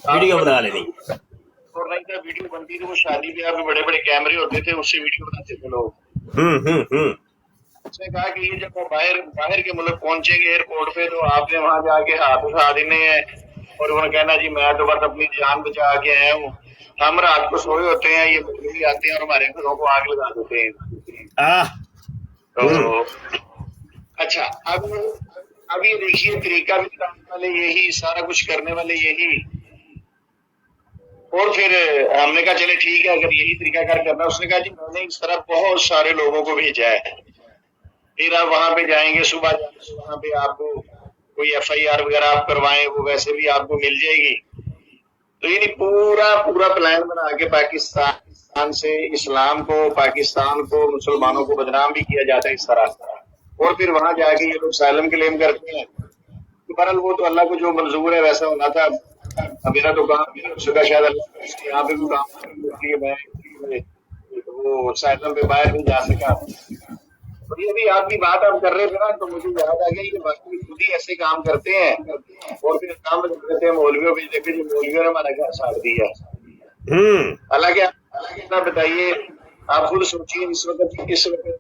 वीडियो बना लेनी।
और नहीं तो वीडियो बनती थी वो शादी ब्याह में बड़े बड़े कैमरे होते थे, उससे वीडियो बनाते थे लोग। उसने कहा कि ये जब वो बाहर के मुल्क पहुंचेंगे एयरपोर्ट पे, तो आपने वहां जाके हाथ उठा देने हैं और उन्होंने कहना जी मैं तो बस अपनी जान बचा के आया हूँ। हम रात को सोए होते हैं, ये भी आते हैं और हमारे घरों को आग लगा देते हैं। तो अच्छा, अब ये देखिए तरीका भी बताने वाले यही, सारा कुछ करने वाले यही। और फिर हमने कहा चले ठीक है, अगर यही तरीका करना। उसने कहा जी मैंने इस तरह बहुत सारे लोगों को भेजा है, फिर आप वहां पे जाएंगे, सुबह जाएंगे, वहां पे आपको कोई FIR वगैरह आप करवाएं, वो वैसे भी आपको मिल जाएगी। तो ये पूरा प्लान बना के पाकिस्तान से इस्लाम को, पाकिस्तान को, मुसलमानों को बदनाम भी किया जाता है इस तरह। और फिर वहां जाके ये लोग साइलम क्लेम करते हैं। तो बहरहाल वो तो अल्लाह को जो मंजूर है वैसा होना था। मेरा तो काम सुबह शायद अल्लाह यहाँ पे भी काम इसलिए मैं वो साइलम पे बाहर नहीं जा सका। और ये भी आपकी बात आप कर रहे थे ना, तो मुझे याद आ गया ये बाकी खुद ही ऐसे काम करते हैं और फिर काम करते हैं मौलवियों पे। देखिए जो मौलवियों ने हमारा घर साड़ दिया। हालांकि ना बताइए, आप खुद सोचिए इस वक्त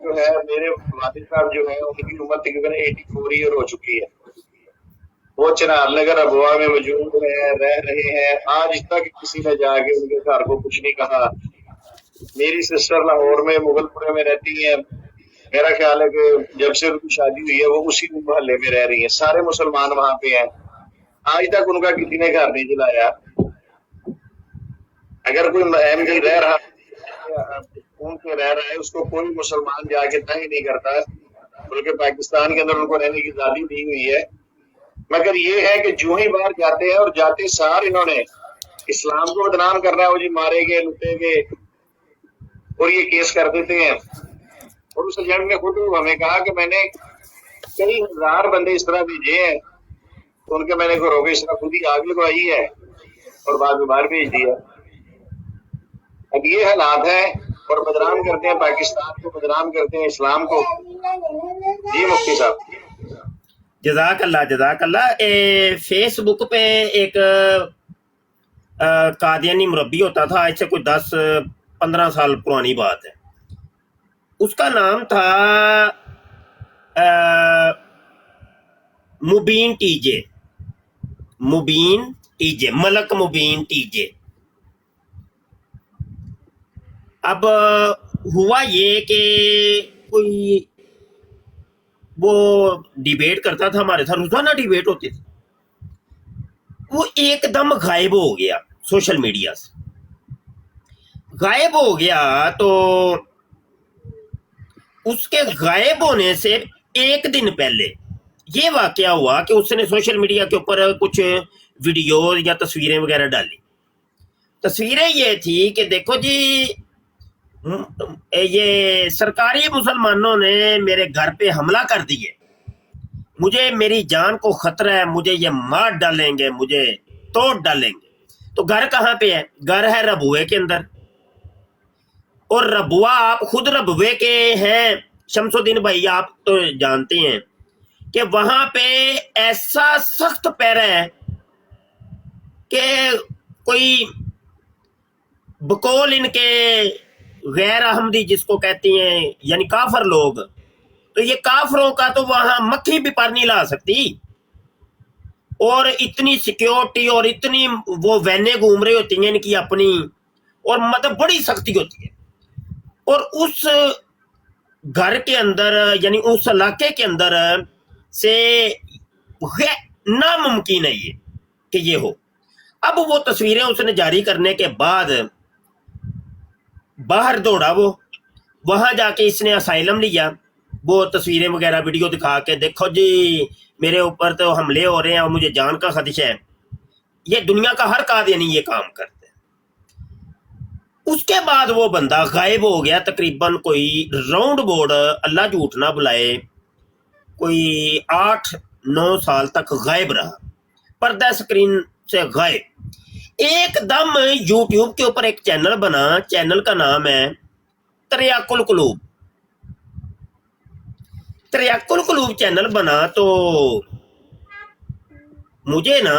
जो है मेरे वालिद साहब जो है उनकी उम्र तकरीबन 84 ईयर हो चुकी है। वो चिनार नगर अबुआ में मौजूद है, रह रहे हैं। आज तक किसी ने जाके उनके घर को कुछ नहीं कहा। मेरी सिस्टर लाहौर में मुगलपुरे में रहती है। मेरा ख्याल है कि जब से उनकी शादी हुई है वो उसी मोहल्ले में रह रही है, सारे मुसलमान वहां पे हैं। आज तक उनका किसी ने घर नहीं जलाया। अगर कोई MD रह रहा से रह रहा है उसको कोई मुसलमान जाके तंग नहीं करता, बल्कि पाकिस्तान के अंदर उनको रहने की आजादी दी हुई है। मगर ये है कि जो ही बाहर जाते हैं और जाते सार इन्होंने इस्लाम को बदनाम करना है, वो जी मारे गए, लुटे गए, और ये केस कर देते हैं। और उस एजेंट ने खुद हमें कहा कि मैंने कई हजार बंदे इस तरह भेजे हैं, तो उनके मैंने घरों के इस तरह खुद ही आग लगवाई है और बाद में बाहर भेज दिया। अब ये हालात है, और बदनाम करते हैं पाकिस्तान को, बदनाम करते हैं इस्लाम को। जी मुफ्ती साहब,
जज़ाकल्लाह। फेसबुक पे एक कादियानी मुरब्बी होता था, आज से कोई 10-15 साल पुरानी बात है। उसका नाम था मुबीन टीजे, मलक मुबीन टीजे। अब हुआ ये कि कोई वो डिबेट करता था हमारे साथ, रोजाना डिबेट होती थी। वो एकदम गायब हो गया, सोशल मीडिया से गायब हो गया। तो उसके गायब होने से एक दिन पहले ये वाकया हुआ कि उसने सोशल मीडिया के ऊपर कुछ वीडियो या तस्वीरें वगैरह डाली। तस्वीरें ये थी कि देखो जी, ये सरकारी मुसलमानों ने मेरे घर पे हमला कर दिए, मुझे मेरी जान को खतरा है, मुझे ये मार डालेंगे, मुझे तोड़ डालेंगे। तो घर कहाँ पे है? घर है रबुए के अंदर। और रबुआ आप खुद रबुए के हैं, शमसुद्दीन भाई आप तो जानते हैं कि वहां पे ऐसा सख्त पैरा है कि कोई बकौल इनके गैर अहमदी जिसको कहती हैं, यानी काफर लोग, तो ये काफरों का तो वहां मक्खी भी पर नहीं ला सकती। और इतनी सिक्योरिटी और इतनी वो वैने घूम रही होती हैं इनकी अपनी, और मतलब बड़ी सख्ती होती है। और उस घर के अंदर यानी उस इलाके के अंदर से नामुमकिन है ये कि ये हो। अब वो तस्वीरें उसने जारी करने के बाद बाहर दौड़ा वो, वहां जाके इसने असाइलम लिया, वो तस्वीरें वगैरह वीडियो दिखा के, देखो जी मेरे ऊपर तो हमले हो रहे हैं और मुझे जान का खदशा है। ये दुनिया का हर कादियानी ये काम करते हैं। उसके बाद वो बंदा गायब हो गया, तकरीबन कोई राउंड बोर्ड, अल्लाह झूठ ना बुलाए, कोई 8-9 साल तक गायब रहा, पर्दा स्क्रीन से गायब। एकदम यूट्यूब के ऊपर एक चैनल बना, चैनल का नाम है तरियाकुल कुलूब। तरियाकुल कुलूब चैनल बना तो मुझे ना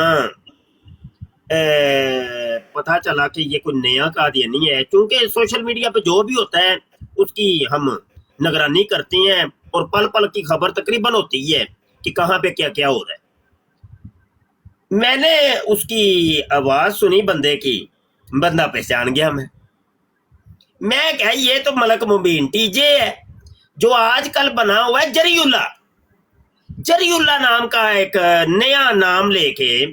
पता चला कि ये कोई नया कादियानी है, क्योंकि सोशल मीडिया पे जो भी होता है उसकी हम निगरानी करते हैं और पल पल की खबर तकरीबन होती है कि कहाँ पे क्या क्या हो रहा है। मैंने उसकी आवाज सुनी बंदे की, बंदा पहचान गया मैं कहा ये तो मलक मुबीन टीजे है, जो आजकल बना हुआ है जरीउल्ला। जरीउल्ला नाम का एक नया नाम लेके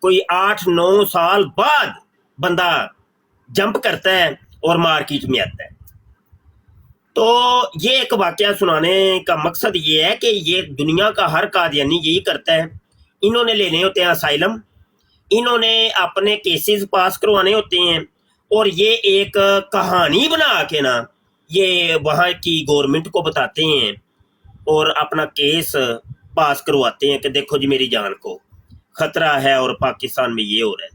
कोई 8-9 साल बाद बंदा जंप करता है और मार्केट में आता है। तो ये एक वाकया सुनाने का मकसद ये है कि ये दुनिया का हर कादियानी यही करता है। इन्होंने लेने होते हैं असाइलम, इन्होंने अपने केसेस पास करवाने होते हैं, और ये एक कहानी बना के ना ये वहाँ की गवर्नमेंट को बताते हैं और अपना केस पास करवाते हैं कि देखो जी मेरी जान को खतरा है और पाकिस्तान में ये हो रहा है।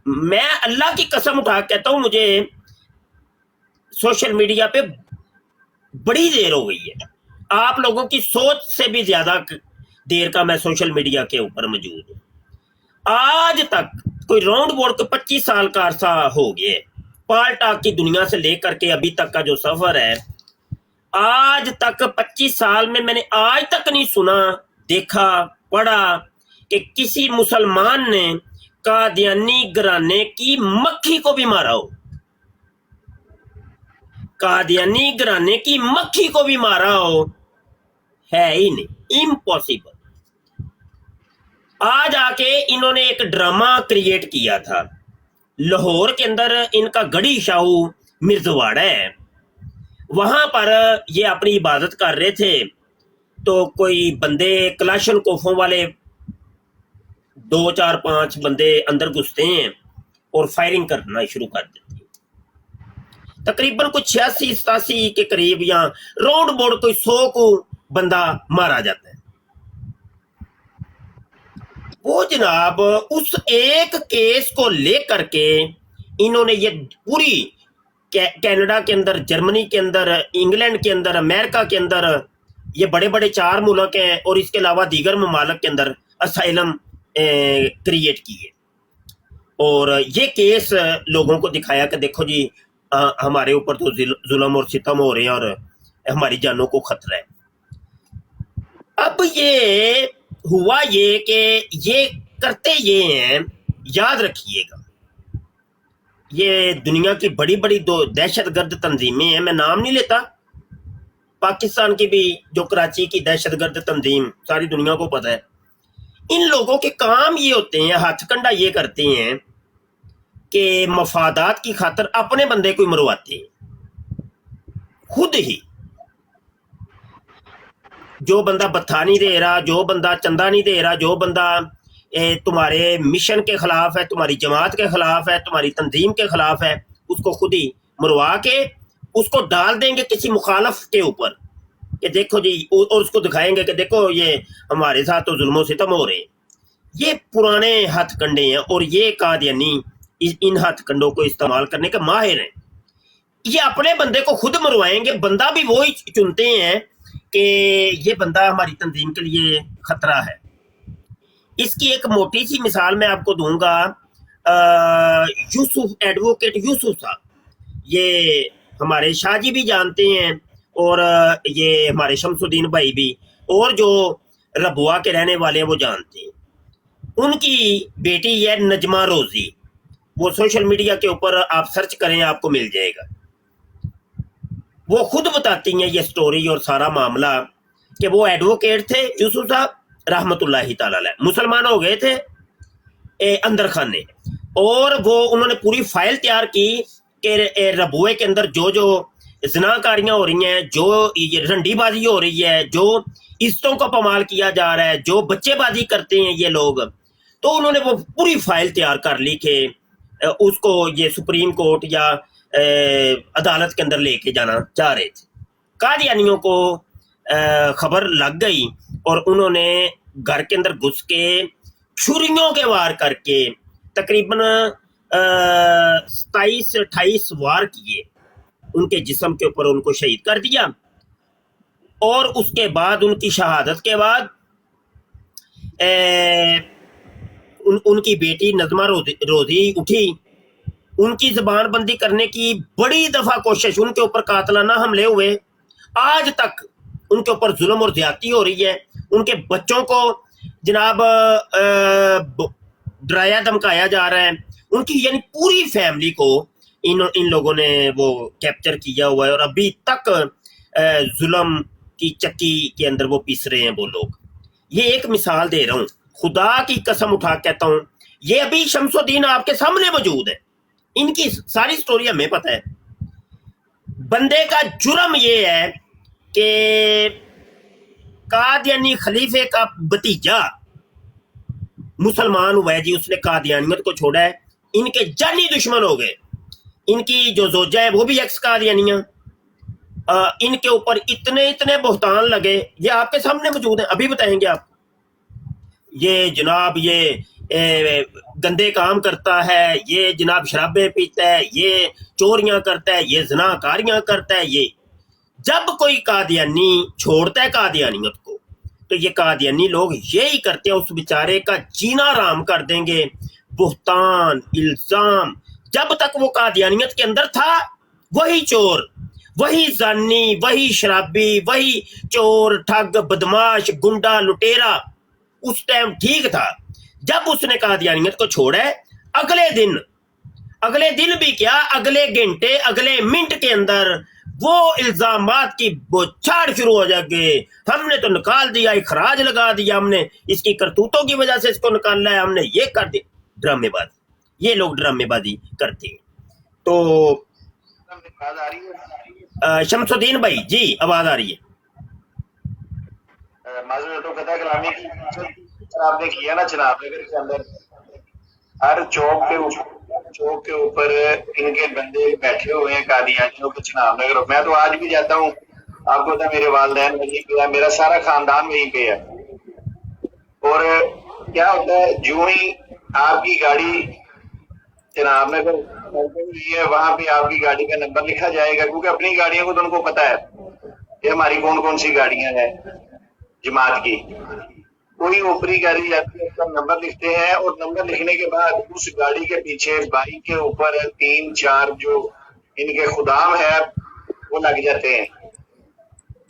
मैं अल्लाह की कसम उठा कहता हूँ, मुझे सोशल मीडिया पे बड़ी देर हो गई है, आप लोगों की सोच से भी ज्यादा देर का मैं सोशल मीडिया के ऊपर मौजूद हूँ। आज तक कोई राउंड बोर्ड को 25 साल का अरसा हो गया, पाल टाक की दुनिया से लेकर के अभी तक का जो सफर है, आज तक 25 साल में मैंने आज तक नहीं सुना, देखा, पढ़ा कि किसी मुसलमान ने कादियानी घराने की मक्खी को भी मारा हो। कादियानी घराने की मक्खी को भी मारा हो, है ही नहीं, इम्पॉसिबल। आज आके इन्होंने एक ड्रामा क्रिएट किया था लाहौर के अंदर, इनका गढ़ी शाहू मिर्जवाड़ा है, वहां पर ये अपनी इबादत कर रहे थे तो कोई बंदे कलाशन कोफों वाले 2-4-5 बंदे अंदर घुसते हैं और फायरिंग करना शुरू कर देते हैं। तकरीबन कुछ 86-87 के करीब या राउंड बोर्ड कोई 100 को बंदा मारा जाता है। वो जनाब उस एक केस को लेकर के इन्होंने ये पूरी कनाडा के अंदर, जर्मनी के अंदर, इंग्लैंड के अंदर, अमेरिका के अंदर, ये बड़े बड़े 4 मुल्क हैं और इसके अलावा दीगर ममालिक के अंदर असाइलम क्रिएट किए और ये केस लोगों को दिखाया कि देखो जी हमारे ऊपर तो जुल्म और सितम हो रहे हैं और हमारी जानों को खतरा है। अब ये हुआ ये कि ये करते ये हैं, याद रखिएगा, ये दुनिया की बड़ी बड़ी 2 दहशतगर्द तंजीमें हैं, मैं नाम नहीं लेता, पाकिस्तान की भी जो कराची की दहशतगर्द तंजीम सारी दुनिया को पता है। इन लोगों के काम ये होते हैं, हथकंडा ये करते हैं कि मफादात की खातर अपने बंदे को मरवाते हैं खुद ही। जो बंदा बत्था नहीं दे रहा, जो बंदा चंदा नहीं दे रहा, जो बंदा तुम्हारे मिशन के खिलाफ है, तुम्हारी जमात के खिलाफ है, तुम्हारी तंजीम के खिलाफ है, उसको खुद ही मरवा के उसको डाल देंगे किसी मुखालफ के ऊपर कि देखो जी, और उसको दिखाएंगे कि देखो ये हमारे साथ तो जुल्म सितम हो रहे हैं। ये पुराने हथकंडे हैं और ये कादियानी इन हथकंडों को इस्तेमाल करने के माहिर हैं। ये अपने बंदे को खुद मरवाएंगे, बंदा भी वही चुनते हैं कि ये बंदा हमारी तंजीम के लिए खतरा है। इसकी एक मोटी सी मिसाल मैं आपको दूंगा, यूसुफ, एडवोकेट यूसुफ साहब, ये हमारे शाहजी भी जानते हैं और ये हमारे शमसुद्दीन भाई भी, और जो रबुआ के रहने वाले हैं वो जानते हैं। उनकी बेटी है नजमा रोजी, वो सोशल मीडिया के ऊपर आप सर्च करें आपको मिल जाएगा। वो खुद बताती हैं ये स्टोरी और सारा मामला कि वो एडवोकेट थे यूसुफ साहब रहमतुल्लाहि ताला अलैह, मुसलमान हो गए थे अंदर खाने, और वो उन्होंने पूरी फाइल तैयार की کہ ربوے کے اندر جو جو زناکاریاں ہو رہی ہیں, جو یہ رنڈی بازی ہو رہی ہے, جو عزتوں کو پامال کیا جا رہا ہے, جو بچے بازی کرتے ہیں یہ لوگ, تو انہوں نے وہ پوری فائل تیار کر لی کہ اس کو یہ سپریم کورٹ یا عدالت کے اندر لے کے جانا چاہ رہے تھے. قادیانیوں کو خبر لگ گئی اور انہوں نے گھر کے اندر گھس کے چھریوں کے وار کر کے تقریباً 27-28 وار کیے ان کے جسم کے اوپر, ان کو شہید کر دیا. اور اس کے بعد ان کی شہادت کے بعد ان کی بیٹی نظمہ روزی اٹھی, ان کی زبان بندی کرنے کی بڑی دفعہ کوشش, ان کے اوپر قاتلانہ حملے ہوئے, آج تک ان کے اوپر ظلم اور زیادتی ہو رہی ہے. ان کے بچوں کو جناب ڈرایا دھمکایا جا رہا ہے. ان کی یعنی پوری فیملی کو ان لوگوں نے وہ کیپچر کیا ہوا ہے, اور ابھی تک ظلم کی چکی کے اندر وہ پیس رہے ہیں وہ لوگ. یہ ایک مثال دے رہا ہوں, خدا کی قسم اٹھا کہتا ہوں, یہ ابھی شمس الدین آپ کے سامنے موجود ہے, ان کی ساری سٹوری ہمیں پتہ ہے. بندے کا جرم یہ ہے کہ قادیانی خلیفے کا بھتیجا مسلمان ہوا ہے جی, اس نے قادیانیت کو چھوڑا ہے. ان کے جانی دشمن ہو گئے, ان کی جو زوجہ ہے وہ بھی ایکس قادیانیہ. ان کے اوپر اتنے بہتان لگے, یہ آپ کے سامنے موجود ہیں, ابھی بتائیں گے آپ. یہ جناب یہ گندے کام کرتا ہے, یہ جناب شرابیں پیتا ہے, یہ چوریاں کرتا ہے, یہ زناکاریاں کرتا ہے. یہ جب کوئی قادیانی چھوڑتا ہے قادیانیت کو, تو یہ قادیانی لوگ یہی کرتے ہیں, اس بیچارے کا جینا حرام کر دیں گے. بہتان, الزام, جب تک وہ قادیانیت کے اندر تھا وہی چور, وہی زانی, وہی شرابی, وہی چور, ٹھگ, بدماش, گنڈا, لٹیرا, اس ٹائم ٹھیک تھا. جب اس نے قادیانیت کو چھوڑا ہے, اگلے دن بھی کیا, اگلے گھنٹے, اگلے منٹ کے اندر وہ الزامات کی بوچھاڑ شروع ہو جائے گی. ہم نے تو نکال دیا, اخراج لگا دیا, ہم نے اس کی کرتوتوں کی وجہ سے اس کو نکالنا ہے, ہم نے یہ کر دیا. ڈرامے بازی, یہ لوگ ڈرامے بازی کرتے ہیں. تو شمس الدین بھائی جی آواز آ رہی ہے.
آپ نے کیا نا جناب نگر کے اندر, ہر چوک کے اوپر ان کے بندے بیٹھے ہوئے ہیں قادیانیوں کے. جناب نگر میں تو آج بھی جاتا ہوں, آپ کو پتا میرے والدین وہیں پہ ہے, میرا سارا خاندان وہیں پہ ہے. اور کیا ہوتا ہے, جو ہی آپ کی گاڑی جناب نگر ہے وہاں پہ آپ کی گاڑی کا نمبر لکھا جائے گا, کیونکہ اپنی گاڑیوں کو تو ان کو پتا ہے کہ ہماری کون سی گاڑیاں ہیں جماعت کی. کوئی اوپری گاڑی جاتی ہے, اس کا نمبر لکھتے ہیں, اور نمبر لکھنے کے بعد اس گاڑی کے پیچھے بائک کے اوپر 3-4 جو ان کے خدام ہے وہ لگ جاتے ہیں.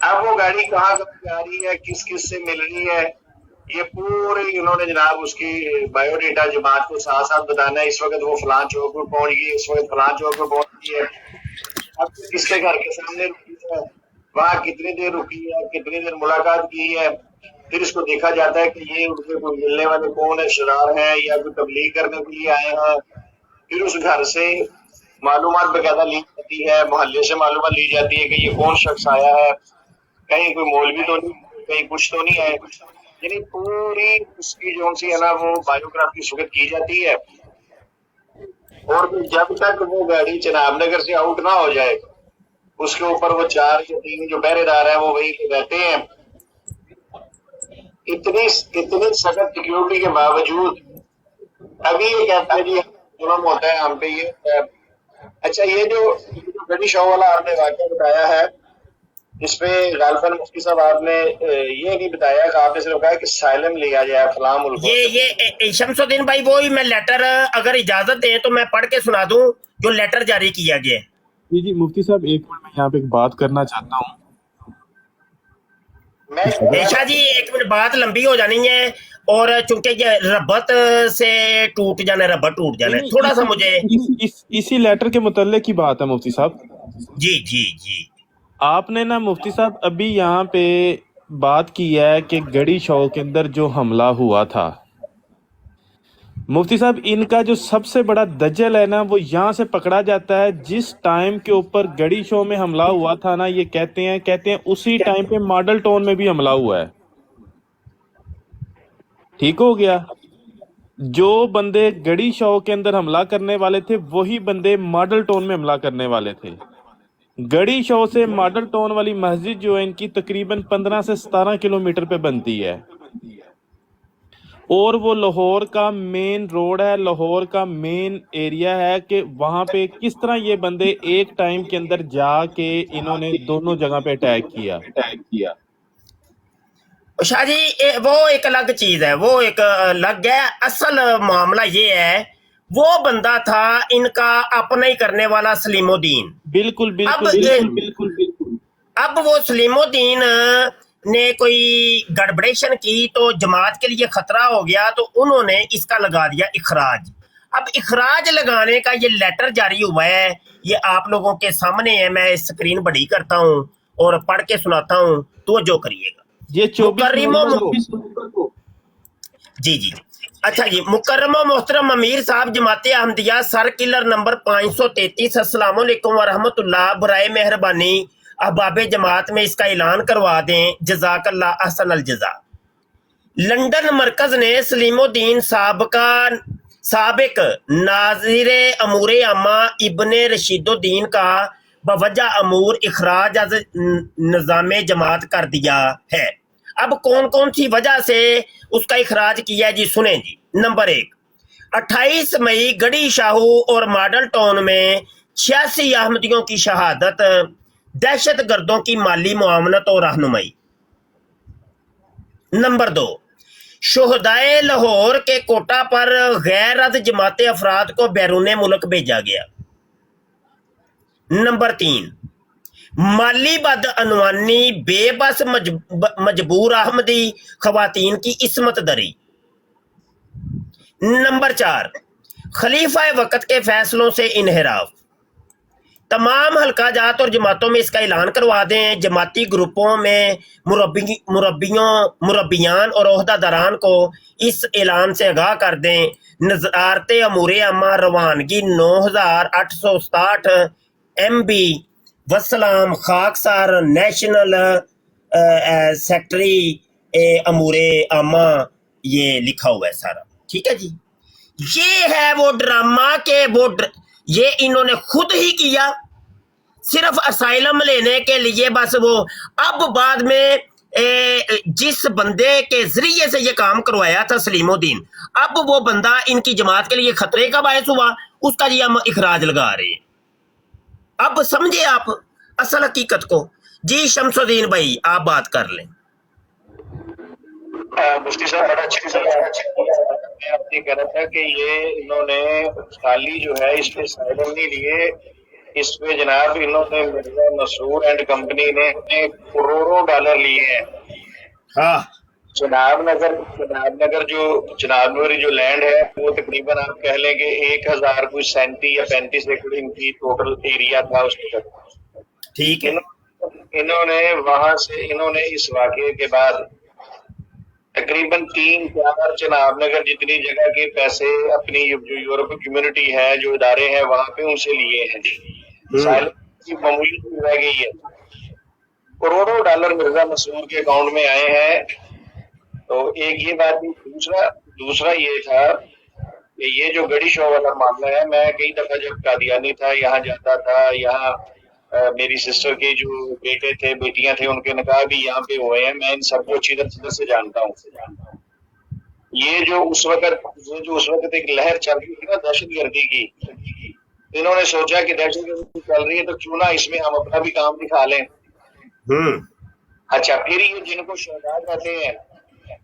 اب وہ گاڑی کہاں جا رہی ہے, کس سے مل رہی ہے, یہ پورے انہوں نے جناب اس کی بایو ڈیٹا جماعت کو ساتھ بتانا ہے. اس وقت وہ فلاں چوک پہ پہنچ گئی, اس وقت فلاں چوک پہ پہنچ گئی ہے, اب کس کے گھر کے سامنے رکی ہے, وہاں کتنی دیر رکی ہے, کتنی دیر ملاقات کی ہے. پھر اس کو دیکھا جاتا ہے کہ یہ ان سے کوئی ملنے والے کون ہے, شرار ہیں یا کوئی تبلیغ کرنے کے لیے آئے ہیں. پھر اس گھر سے معلومات باقاعدہ لی جاتی ہے, محلے سے معلومات لی جاتی ہے کہ یہ کون شخص آیا ہے, کہیں کوئی مولوی تو نہیں, کہیں کچھ تو نہیں ہے. یعنی پوری اس کی جو سی ہے نا وہ بایوگرافی سگت کی جاتی ہے. اور جب تک وہ گاڑی جناب نگر سے آؤٹ نہ ہو جائے, اس کے اوپر وہ 4 یا 3 جو پہرے دار ہیں وہ وہی رہتے ہیں. اتنی سخت سیکورٹی کے باوجود ابھی یہ کہتا ہے جی ظلم ہوتا ہے ہم پہ. یہ اچھا, یہ جو گڑی شو والا آپ نے واقعہ بتایا ہے, اس پہ غالباً مفتی صاحب آپ نے یہ نہیں بتایا کہ آپ نے صرف کہا کہ سائلم لیا جائے فلاں ملک.
یہ شمس الدین بھائی وہی میں لیٹر اگر اجازت دیں تو میں پڑھ کے سنا دوں جو لیٹر جاری کیا گیا.
جی مفتی صاحب ایک منٹ میں یہاں پہ ایک بات کرنا چاہتا ہوں.
ایشا جی ایک منٹ, بات لمبی ہو جانی ہے, اور چونکہ یہ ربط سے ٹوٹ جانا ہے, ربط ٹوٹ جانا ہے, تھوڑا سا مجھے
اسی لیٹر کے متعلق کی بات ہے مفتی صاحب.
جی
آپ نے نا مفتی صاحب ابھی یہاں پہ بات کی ہے کہ گڑی شو کے اندر جو حملہ ہوا تھا, मुफ्ती साहब, इनका जो सबसे बड़ा दज्जल है ना, वो यहाँ से पकड़ा जाता है जिस टाइम के ऊपर गड़ी शो में हमला हुआ था ना, ये कहते हैं उसी टाइम पे मॉडल टाउन में भी हमला हुआ है। ठीक हो गया। जो बंदे गड़ी शो के अंदर हमला करने वाले थे वही बंदे मॉडल टाउन में हमला करने वाले थे। गड़ी शो से मॉडल टाउन वाली मस्जिद जो है इनकी तकरीबन 15 से 17 किलोमीटर पे बनती है, और वो लाहौर का मेन रोड है, लाहौर का मेन एरिया है कि वहां पे किस तरह ये बंदे एक टाइम के अंदर जाके इन्होंने दोनों जगह पे अटैक किया।
शाह जी वो एक अलग चीज है, वो एक अलग है। असल मामला ये है, वो बंदा था इनका अपना ही करने वाला सलीमुद्दीन।
बिल्कुल बिल्कुल बिल्कुल।
अब वो सलीमुद्दीन ने कोई गड़बड़ेशन की तो जमात के लिए खतरा हो गया, तो उन्होंने इसका लगा दिया इखराज। अब इखराज लगाने का ये लेटर जारी हुआ है, ये आप लोगों के सामने है। मैं स्क्रीन बड़ी करता हूँ और पढ़ के सुनाता हूँ, तो जो करिएगा।
ये 24
जी अच्छा जी। मुकर्रम मोहतरम अमीर साहब, जमाते अहमदिया सर्किलर नंबर 533, अस्सलाम वालेकुम व रहमतुल्लाह। बराए मेहरबानी अहबाबे जमात में इसका ऐलान करवा दें, जज़ाकल्लाह अहसन अल जज़ा। लंदन मरकज ने सलीमुद्दीन साबिक नाज़िर अमूर आमा इब्ने रशीदुद्दीन का बवजह अमूर इखराज अज निज़ाम जमात कर दिया है। अब कौन कौन सी वजह से उसका इखराज किया है जी, सुने जी। नंबर 1, 28 मई गड़ी शाहू और मॉडल टाउन में 86 अहमदियों की शहादत, दहशत गर्दों की माली मुआवनत और रहनुमाई। नंबर 2, शोहदाए लाहौर के कोटा पर गैरत जमाते अफराद को बैरून मुल्क भेजा गया। नंबर 3, माली बद अनवानी बेबस मजबूर अहमदी खवातीन की इस्मत दरी। नंबर 4, खलीफा वक्त के फैसलों से इनहराफ। तमाम हल्का जात और जमातों में इसका ऐलान करवा दें। जमाती ग्रुपों में मुरब्बियान और ओहदादारान को इस ऐलान से आगाह कर दें। नज़ारत अमूर आमा रवानगी 9867 MB वसलाम खाकसार नेशनल सेक्रेटरी अमूरे आमा, ये लिखा हुआ है सारा। ठीक है जी। ये है वो ड्रामा के ये इन्होंने खुद ही किया, सिर्फ असाइलम लेने के लिए बस। वो अब बाद में जिस बंदे के जरिए से ये काम करवाया था सलीमुद्दीन, अब वो बंदा इनकी जमात के लिए खतरे का बायस हुआ, उसका जी हम इखराज लगा रहे हैं। अब समझे आप असल हकीकत को। जी शमसुद्दीन भाई आप बात कर लें।
मुफ्ती साहब बड़ा अच्छा मैं आपसे कह रहा था कि ये इन्होंने खाली जो है इस पे साइलेंट नहीं लिए, इस पे जनाब इन्होंने मिर्जा मसरूर एंड कंपनी ने करोड़ों डॉलर लिए हैं।
हाँ,
जनाब नगर जो लैंड है वो तकरीबन आप कह लें कि 1000 कुछ 37 या 35 एकड़ इनकी टोटल एरिया था उसका।
ठीक है।
इन्होंने वहां से इन्होंने इस वाकये के बाद तकरीबन 3-4 जनाब नगर जितनी जगह के पैसे अपनी जो यूरोप कम्युनिटी है, जो इदारे हैं वहां पे उनसे लिए हैं जी। की मामूली रह गई है। करोड़ों डॉलर मिर्जा मसरूर के अकाउंट में आए हैं। तो एक ये बात, दूसरा ये था कि ये जो गड़ी शो वाला मामला है, मैं कई दफा जब कादियानी था यहाँ जाता था, यहाँ मेरी सिस्टर के जो बेटे थे बेटियां थे उनके निकाह भी यहाँ पे हुए हैं। मैं इन सबको अच्छी तरह से जानता हूँ। ये जो उस वक्त एक लहर चल रही थी ना दहशतगर्दी की, इन्होंने सोचा कि दहशतगर्दी चल रही है तो क्यों ना इसमें हम अपना भी काम दिखा लें। अच्छा, फिर ये जिनको शोहदा कहते हैं,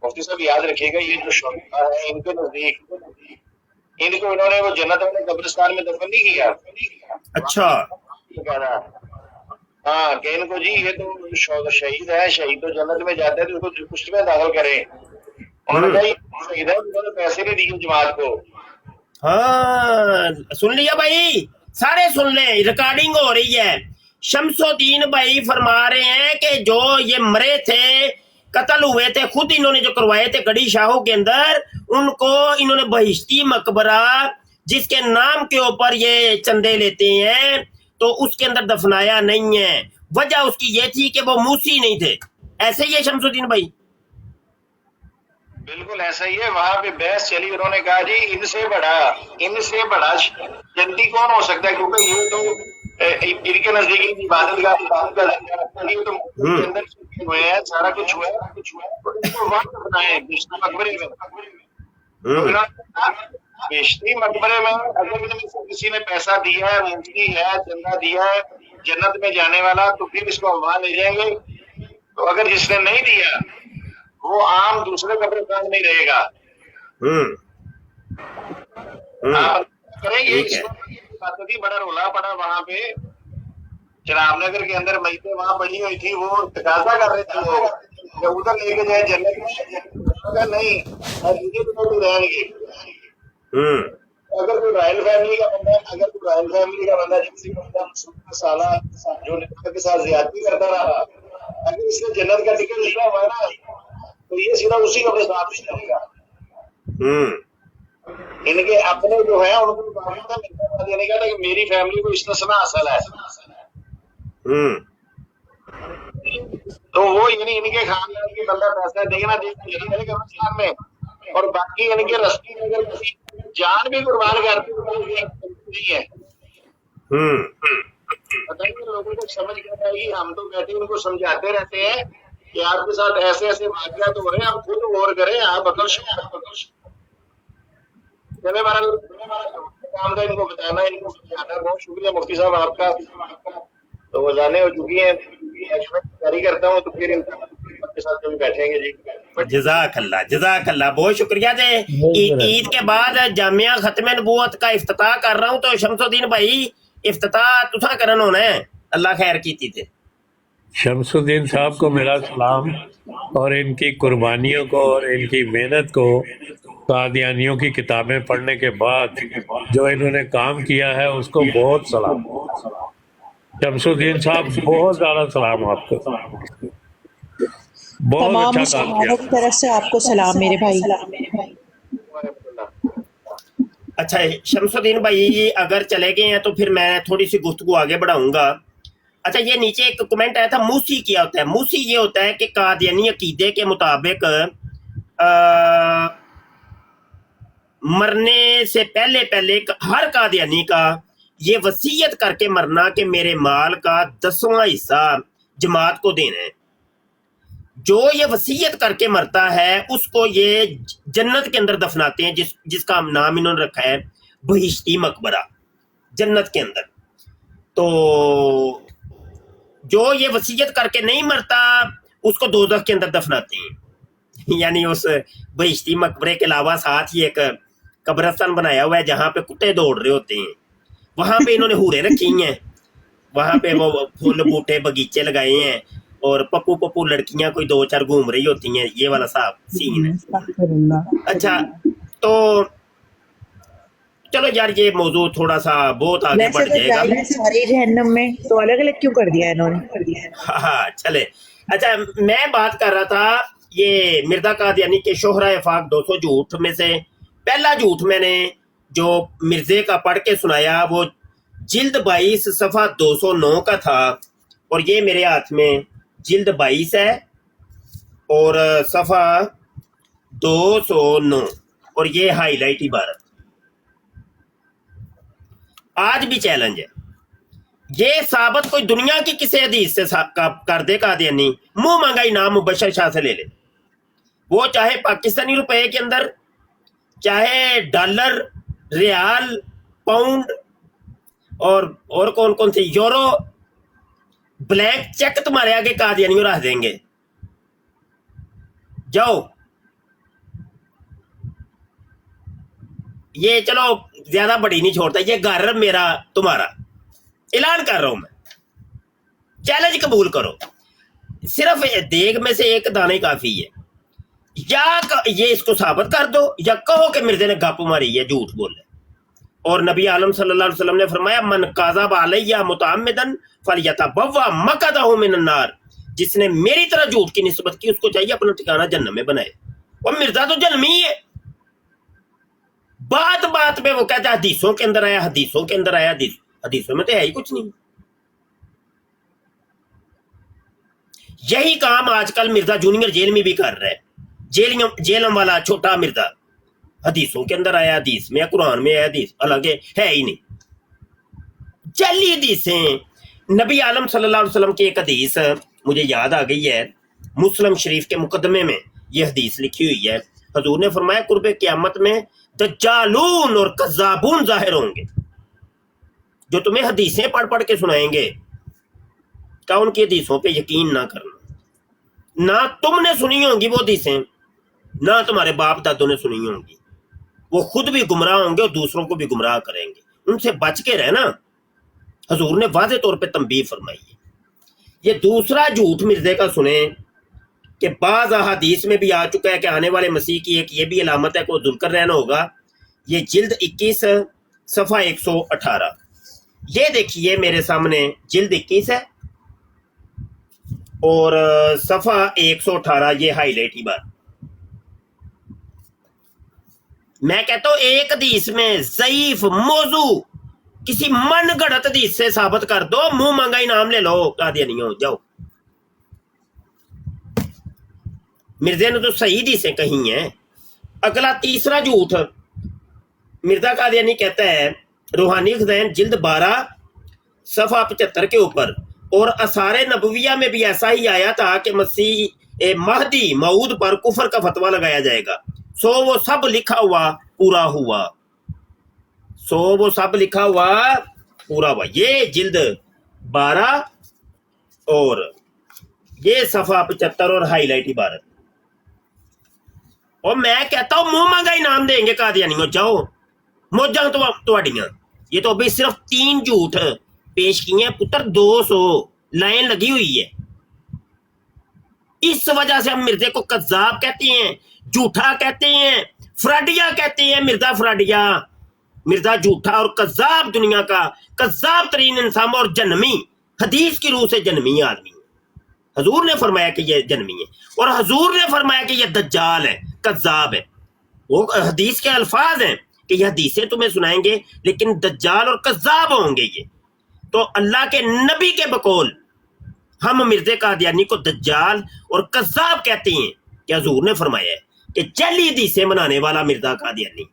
मुफ्ती साहब याद रखिएगा, ये जो शोहदा है इनके नजदीक इनको इन्होंने वो जन्नत वाले कब्रिस्तान में दफन नहीं किया।
अच्छा,
हाँ कि इनको जी ये तो शहीद है, शहीद तो जन्नत में जाते हैं तो उसको उसमें दाखिल करें। उन्होंने शहीद है, उन्होंने पैसे नहीं दिए जमात को।
हाँ सुन लिया भाई, सारे सुन ले, रिकॉर्डिंग हो रही है। शमसुद्दीन भाई फरमा रहे हैं कि जो ये मरे थे कत्ल हुए थे, खुद इन्होंने जो करवाए थे गड़ी शाहों के अंदर, उनको इन्होंने बहिश्ती मकबरा जिसके नाम के ऊपर ये चंदे लेते हैं तो उसके अंदर दफनाया नहीं है। वजह उसकी ये थी कि वो मूसी नहीं थे। ऐसे ही है शमसुद्दीन भाई?
बिल्कुल ऐसा ही है। वहां पे बहस चली, उन्होंने कहा जी इनसे बड़ा जन्नती कौन हो सकता है, क्योंकि ये तो इनके नजदीक इबादत का तो अंदर हुए हैं, सारा कुछ हुआ है, तो इनको वहां बनाए बिश्ती मकबरे में। बिश्ती मकबरे में अगर किसी ने पैसा दिया है, मुफ्ती है, चंदा दिया है जन्नत में जाने वाला, तो फिर इसको वहां ले जाएंगे। तो अगर जिसने नहीं दिया वो आम दूसरे कब्रिस्तान में रहेगा। करेंगे बड़ा रोला पड़ा वहां पे, चरामनगर के अंदर मैतें वहां पड़ी हुई थी, वो तकाजा कर रहे थे लोग उधर लेके जाए जन्नत में, नहीं रहेंगे। अगर कोई रॉयल फैमिली का बंदा जिससे साला जो नेता के साथ ज्यादती करता रहा, अगर इसने जन्नत का टिकट लिया हुआ है ना, तो ये सीधा उसी को साथ ही रहेगा। इनके अपने जो है उनको देने का था कि मेरी फैमिली को इस्तेस्ना हासिल है। तो वो यानी इनके खानदान के बंदा पैसा देना देगा में, और बाकी इनके रस्ते में अगर किसी जान भी कुर्बान करती नहीं है। पता नहीं लोगों को समझ कर आएगी। हम तो बैठे उनको समझाते रहते हैं कि आपके साथ ऐसे ऐसे वाक़ियात हो रहे हैं, आप खुद गौर करें, आप अकल चले हमारा काम था इनको बताना, इनको समझाना। बहुत शुक्रिया मुफ्ती साहब आपका। तो वो जाने हो चुकी है, जारी करता हूँ, तो फिर इनके साथ कभी बैठेंगे जी।
जज़ाकल्लाह, बहुत शुक्रिया जी। ईद के बाद जामिया खत्म नबूवत का इफ्तिताह कर रहा हूँ, तो शमसुद्दीन भाई इफ्तिताह तुसा करन होना है। अल्लाह खैर कीती थे।
शमसुद्दीन साहब को मेरा सलाम, और इनकी कुर्बानियों को और इनकी मेहनत को, कादियानियों की किताबें पढ़ने के बाद जो इन्होंने काम किया है उसको बहुत सलाम। शमसुद्दीन साहब बहुत ज़्यादा सलाम आपको, बहुत
तमाम
अच्छा काम
मुसलमानों की तरफ से आपको सलाम मेरे भाई।
अच्छा शमसुद्दीन भाई अगर चले गए हैं तो फिर मैं थोड़ी सी गुफ्तगू आगे बढ़ाऊंगा। अच्छा, ये नीचे एक कमेंट आया था, मूसी क्या होता है? मूसी ये होता है कि कादियानी अकीदे के मुताबिक मरने से पहले हर कादियानी का ये वसीयत करके मरना कि मेरे माल का 10वां हिस्सा जमात को देना है। जो ये वसीयत करके मरता है उसको ये जन्नत के अंदर दफनाते हैं, जिसका नाम इन्होंने रखा है बहिश्ती मकबरा, जन्नत के अंदर। तो जो ये वसीयत करके नहीं मरता उसको दोज़ख के अंदर दफनाते हैं। यानी उस बहिश्ती मकबरे के अलावा साथ ही एक कब्रिस्तान बनाया हुआ है जहाँ पे कुत्ते दौड़ रहे होते हैं, वहां पे इन्होंने हूरें रखी हैं, वहां पे वो फूल बूटे बगीचे लगाए हैं, और पप्पू लड़कियां कोई 2-4 घूम रही होती हैं। ये वाला साहब सीन है। अच्छा, तो चलो यार ये मौजूद थोड़ा सा बहुत आगे बढ़ जाएगा।
सारे जहन्नम में तो अलग अलग क्यों कर दिया इन्होंने?
हाँ चले। अच्छा, मैं बात कर रहा था ये मिर्जा कादियानी के शोहरा फाक 200 झूठ में से पहला झूठ मैंने जो मिर्जे का पढ़ के सुनाया वो जिल्द 22 सफ़ा 209 का था, और ये मेरे हाथ में जिल्द 22 है और सफ़ा 209, और ये हाईलाइट इबारत। आज भी चैलेंज है, ये साबित कोई दुनिया की किसी हदीस से कर दे कादियानी, मुंह मांगा इनाम मुबशर शाह से ले ले, वो चाहे पाकिस्तानी रुपए के अंदर, चाहे डॉलर, रियाल, पाउंड और कौन कौन से यूरो, ब्लैंक चेक तुम्हारे आगे कादियानियों रख देंगे। जाओ, ये चलो ज्यादा बड़ी नहीं छोड़ता, ये घर मेरा तुम्हारा, ऐलान कर रहा हूं मैं, चैलेंज कबूल करो। सिर्फ देग में से एक दाने काफी है, या ये इसको साबित कर दो या कहो कि मिर्जे ने गप मारी है, झूठ बोले। और नबी आलम सल्लल्लाहु अलैहि वसल्लम ने फरमाया मन काज़ब अलैया मुतअम्मिदन फलयतबव्वा मक़अदहु मिनन नार, جس نے میری طرح جھوٹ کی نسبت کی اس کو چاہیے اپنا ٹھکانہ جہنم میں بنائے. اور مرزا تو جہنمی ہے. بات بات پہ وہ کہتا ہے حدیثوں کے اندر آیا, حدیثوں کے اندر آیا. حدیثوں میں تو ہے ہی کچھ نہیں. یہی کام آج کل مرزا جونیئر جیل میں بھی کر رہا ہے. جیلم والا چھوٹا مرزا حدیثوں کے اندر آیا, حدیث میں قرآن میں آیا, حدیث حالانکہ ہے ہی نہیں. جعلی حدیثیں. نبی عالم صلی اللہ علیہ وسلم کی ایک حدیث مجھے یاد آ گئی ہے, مسلم شریف کے مقدمے میں یہ حدیث لکھی ہوئی ہے. حضور نے فرمایا قرب قیامت میں دجالون اور کذابون ظاہر ہوں گے, جو تمہیں حدیثیں پڑھ پڑھ کے سنائیں گے. کیا ان کی حدیثوں پہ یقین نہ کرنا. نہ تم نے سنی ہوں گی وہ حدیثیں, نہ تمہارے باپ دادوں نے سنی ہوں گی. وہ خود بھی گمراہ ہوں گے اور دوسروں کو بھی گمراہ کریں گے. ان سے بچ کے رہنا. حضور نے واضح طور پہ تنبیہ فرمائی ہے. یہ دوسرا جھوٹ مرزے کا سنیں کہ بعض احادیث میں بھی آ چکا ہے کہ آنے والے مسیح کی ایک یہ بھی علامت ہے کہ وہ ذوالقرنین ہوگا. یہ جلد 21 صفحہ 118. یہ دیکھیے میرے سامنے جلد 21 ہے اور صفحہ 118, یہ ہائی لائٹ ہی بات. میں کہتا ہوں ایک حدیث میں ضعیف موضوع کسی من گھڑت حدیث سے ثابت کر دو, منہ مانگا انعام لے لو. قادیانیوں جاؤ. مرزا نے تو صحیح حدیثیں کہی ہیں. اگلا تیسرا جھوٹ مرزا قادیانی کہتا ہے روحانی خزائن جلد 12 صفحہ 75 کے اوپر, اور آثار نبویہ میں بھی ایسا ہی آیا تھا کہ مسیح مہدی موعود پر کفر کا فتویٰ لگایا جائے گا. سو وہ سب لکھا ہوا پورا ہوا. سو وہ سب لکھا ہوا پورا ہوا. یہ جلد 12 اور یہ صفحہ 75 اور ہائی لائٹ عبارت. اور میں کہتا ہوں منہ مانگا انعام دیں گے قادیانیوں. جاؤ موجاں تواڈیاں. یہ تو ابھی صرف 3 جھوٹ پیش کیے ہیں پتر, 200 لائن لگی ہوئی ہے. اس وجہ سے ہم مرزے کو کذاب کہتے ہیں, جھوٹا کہتے ہیں, فراڈیا کہتے ہیں. مرزا فراڈیا, مرزا جھوٹا اور کذاب, دنیا کا کذاب ترین انسان اور جنمی, حدیث کی روح سے جنمی آدمی. حضور نے فرمایا کہ یہ جنمی ہے, اور حضور نے فرمایا کہ یہ دجال ہے, کذاب ہے. وہ حدیث کے الفاظ ہیں کہ یہ حدیثیں تمہیں سنائیں گے لیکن دجال اور کذاب ہوں گے. یہ تو اللہ کے نبی کے بقول ہم مرزا قادیانی کو دجال اور کذاب کہتے ہیں کہ حضور نے فرمایا ہے کہ جعلی حدیثیں بنانے والا مرزا قادیانی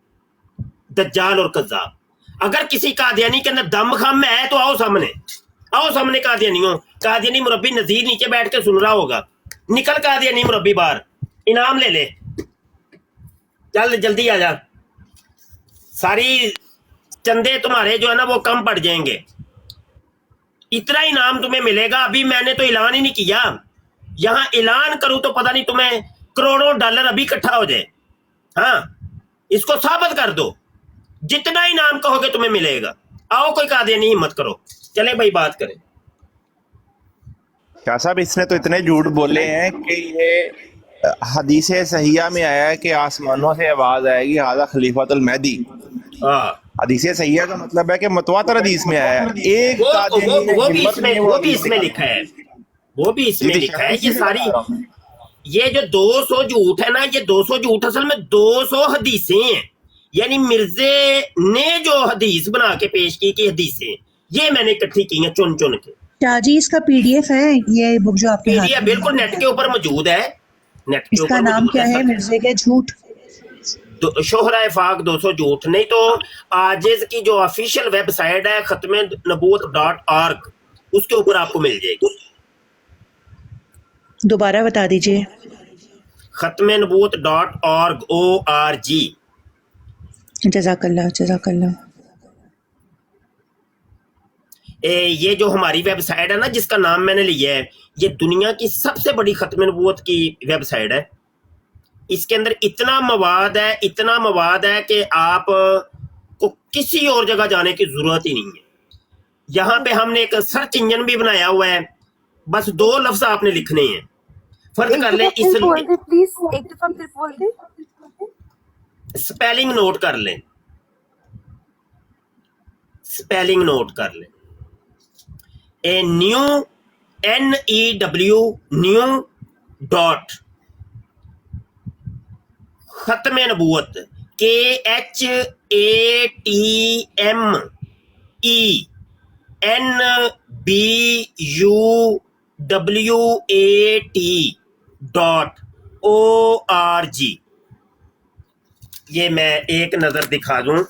دجال اور کذاب. اگر کسی قادیانی کے اندر دم خم ہے تو آؤ سامنے, آؤ سامنے قادیانیوں. قادیانی مربی نذیر نیچے بیٹھ کے سن رہا ہوگا. نکل قادیانی مربی باہر, انعام لے لے, چل جلدی آ جا. ساری چندے تمہارے جو ہے نا وہ کم پڑ جائیں گے. اتنا انعام تمہیں ملے گا. ابھی میں نے تو اعلان ہی نہیں کیا. یہاں اعلان کروں تو پتہ نہیں تمہیں کروڑوں ڈالر ابھی اکٹھا ہو جائے. ہاں اس کو ثابت کر دو. جتنا انعام کہو گے تمہیں ملے گا. آؤ کوئی قادیانی ہمت کرو, چلے بھائی بات کریں.
شاہ صاحب اس نے تو اتنے جھوٹ بولے ہیں کہ یہ حدیث صحیحہ میں آیا ہے کہ آسمانوں سے آواز آئے گی ہذا خلیفۃ المہدی. حدیث صحیحہ کا مطلب ہے کہ متواتر حدیث میں آیا ہے. ایک
وہ بھی اس میں لکھا ہے, وہ بھی اس میں لکھا ہے. یہ ساری یہ جو 200 جھوٹ ہے نا, یہ 200 جھوٹ اصل میں 200 حدیثیں ہیں. یعنی مرزے نے جو حدیث بنا کے پیش کی کہ حدیثیں یہ میں نے اکٹھی کی ہیں چن چن کے.
شاہ جی اس کا PDF ہے یہ بک جو آپ کے ہاتھ میں
بالکل نیٹ کے اوپر موجود ہے. نیٹ کے
اس کا نام کیا ہے؟ مرزے کے جھوٹ,
شہرہ فاق 200 جھوٹ. نہیں تو عاجز کی جو آفیشیل ویب سائٹ ہے ختم نبوت.org, اس کے اوپر آپ کو مل جائے گی.
دوبارہ بتا دیجئے.
ختم نبوت.org ORG.
جزاک اللہ, جزاک اللہ.
یہ جو ہماری ویب سائٹ ہے نا جس کا نام میں نے لیا ہے, یہ دنیا کی سب سے بڑی ختم نبوت کی ویب سائٹ ہے. اس کے اندر اتنا مواد ہے کہ آپ کو کسی اور جگہ جانے کی ضرورت ہی نہیں ہے. یہاں پہ ہم نے ایک سرچ انجن بھی بنایا ہوا ہے, بس 2 لفظ آپ نے لکھنے ہیں. فرض کر لیں اسپیلنگ نوٹ کر لیں, اسپیلنگ نوٹ کر لیں. A new NEW new dot खत्म नबूवत KHATMENBUWAT.org। ये मैं एक नजर दिखा दूं।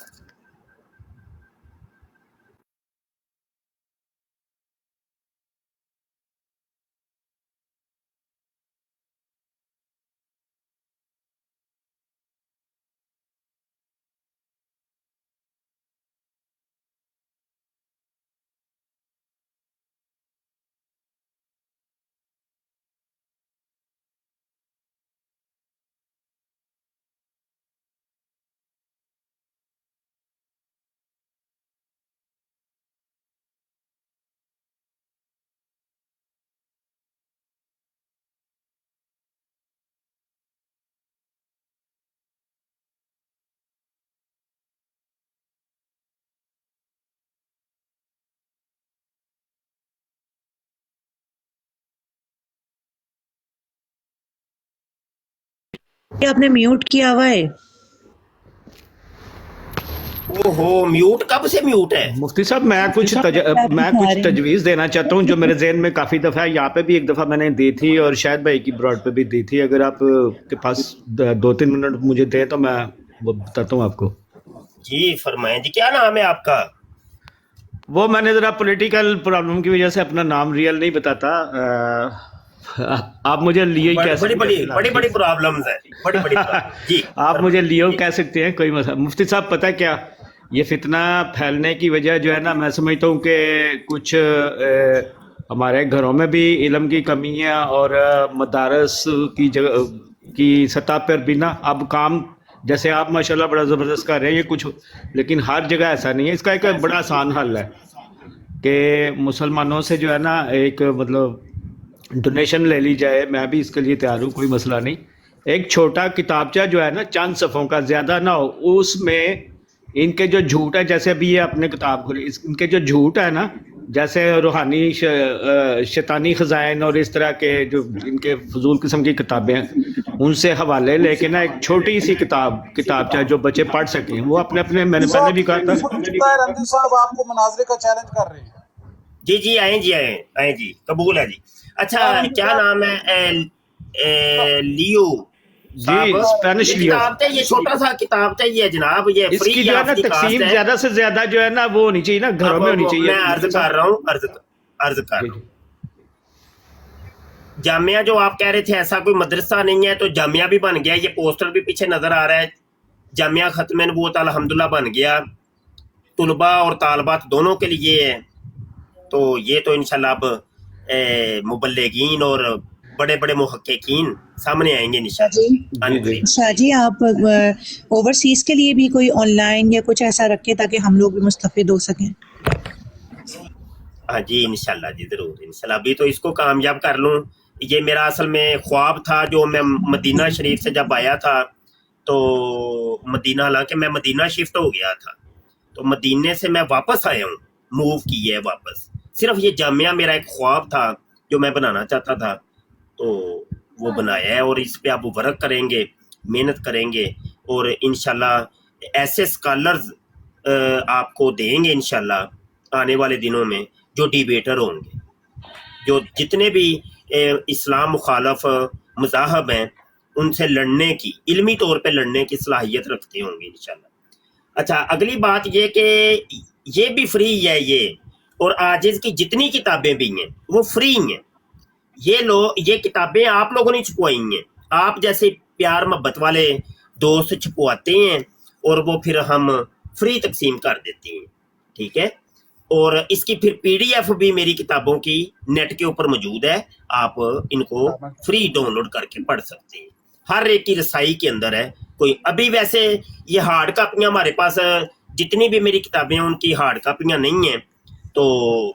ये आपने म्यूट किया हुआ है।
ओहो, म्यूट कब से म्यूट है?
मुफ्ती साहब मैं कुछ तजवीज़ देना चाहता हूँ जो मेरे जहन में काफ़ी दफ़ा है। यहाँ पे भी एक दफ़ा मैंने दी थी और शायद भाई की ब्रॉड पे भी दी थी। अगर आप के पास 2-3 मिनट मुझे दें तो मैं वो बताता हूँ आपको।
जी फरमाएं जी, क्या नाम है आपका?
वो मैंने ज़रा पॉलिटिकल प्रॉब्लम की वजह से अपना नाम रियल नहीं बताता। आप मुझे लियो कह सकते हैं।
बड़ी प्रॉब्लम्स है, बड़ी जी
आप मुझे लियो कह सकते हैं, कोई मसला। मुफ्ती साहब पता है क्या, ये फितना फैलने की वजह जो है ना, मैं समझता हूँ कि कुछ हमारे घरों में भी इल्म की कमी है और मदारस की जगह की सतह पर भी ना अब काम जैसे आप माशाल्लाह बड़ा ज़बरदस्त कर रहे हैं ये कुछ, लेकिन हर जगह ऐसा नहीं है। इसका एक बड़ा आसान हल है कि मुसलमानों से जो है ना एक मतलब डोनेशन ले ली जाए। मैं भी इसके लिए तैयार हूँ, कोई मसला नहीं। एक छोटा किताबचा जो है ना, चंद सफ़ों का, ज़्यादा ना हो, उसमें इनके जो झूठ है, जैसे अभी ये अपने किताब खोली, इनके जो झूठ है ना, जैसे रूहानी शैतानी ख़ज़ाइन और इस तरह के जो इनके फजूल किस्म की किताबें हैं, उनसे हवाले लेके ना एक छोटी सी किताबचा जो बच्चे पढ़ सकें, वो अपने अपने, मैंने पहले भी कहा था।
रणदीप साहब आपको मुनाजरे का चैलेंज कर रहे हैं।
जी आए जी, कबूल है जी। अच्छा क्या नाम है? लियो
जी, स्पेनिश लियो।
ये छोटा सा किताब था ये जनाब, ये फ्री
इसकी जो है ना तकसीम ज्यादा से ज्यादा जो है ना वो होनी चाहिए ना, घरों में होनी चाहिए।
मैं अर्ज कर रहा हूँ जामिया जो आप कह रहे थे ऐसा कोई मदरसा नहीं है, तो जामिया भी बन गया। ये पोस्टर भी पीछे नजर आ रहा है, जामिया खत्म नबूवत अल्हम्दुलिल्लाह बन गया, तुलबा और तालबात दोनों के लिए है। तो ये तो इंशाल्लाह अब मुबल्लिगीन और बड़े बड़े मुहक्किकीन सामने आएंगे इंशाल्लाह।
अच्छा जी, आप ओवरसीज के लिए भी कोई ऑनलाइन या कुछ ऐसा रखें ताकि हम लोग भी मुस्तफिद हो सकें।
हाँ जी इंशाल्लाह जी, जरूर इंशाल्लाह। अभी तो इसको कामयाब कर लूँ। ये मेरा असल में ख्वाब था, जो मैं मदीना शरीफ से जब आया था तो मदीना, हालांकि मैं मदीना शिफ्ट हो गया था, तो मदीने से मैं वापस आया हूँ, मूव किया है वापस। सिर्फ ये जामिया मेरा एक ख्वाब था जो मैं बनाना चाहता था, तो वो बनाया है और इस पे आप वर्क करेंगे, मेहनत करेंगे और इंशाल्लाह ऐसे स्कॉलर्स आपको देंगे इंशाल्लाह आने वाले दिनों में, जो डिबेटर होंगे, जो जितने भी इस्लाम मुखालफ मज़ाहब हैं उनसे लड़ने की, इल्मी तौर पे लड़ने की सलाहियत रखते होंगे इंशाल्लाह। अच्छा, अगली बात ये कि ये भी फ्री है ये, और आजिज़ की जितनी किताबें भी हैं वो फ्री हैं। ये किताबें आप लोगों ने छपवाई हैं, आप जैसे प्यार मोहब्बत वाले दोस्त छपवाते हैं और वो फिर हम फ्री तकसीम कर देते हैं, ठीक है। और इसकी फिर PDF भी मेरी किताबों की नेट के ऊपर मौजूद है, आप इनको फ्री डाउनलोड करके पढ़ सकते हैं, हर एक की रसाई के अंदर है। कोई अभी वैसे ये हार्ड कापियाँ हमारे पास जितनी भी मेरी किताबें हैं उनकी हार्ड कापियाँ नहीं हैं, तो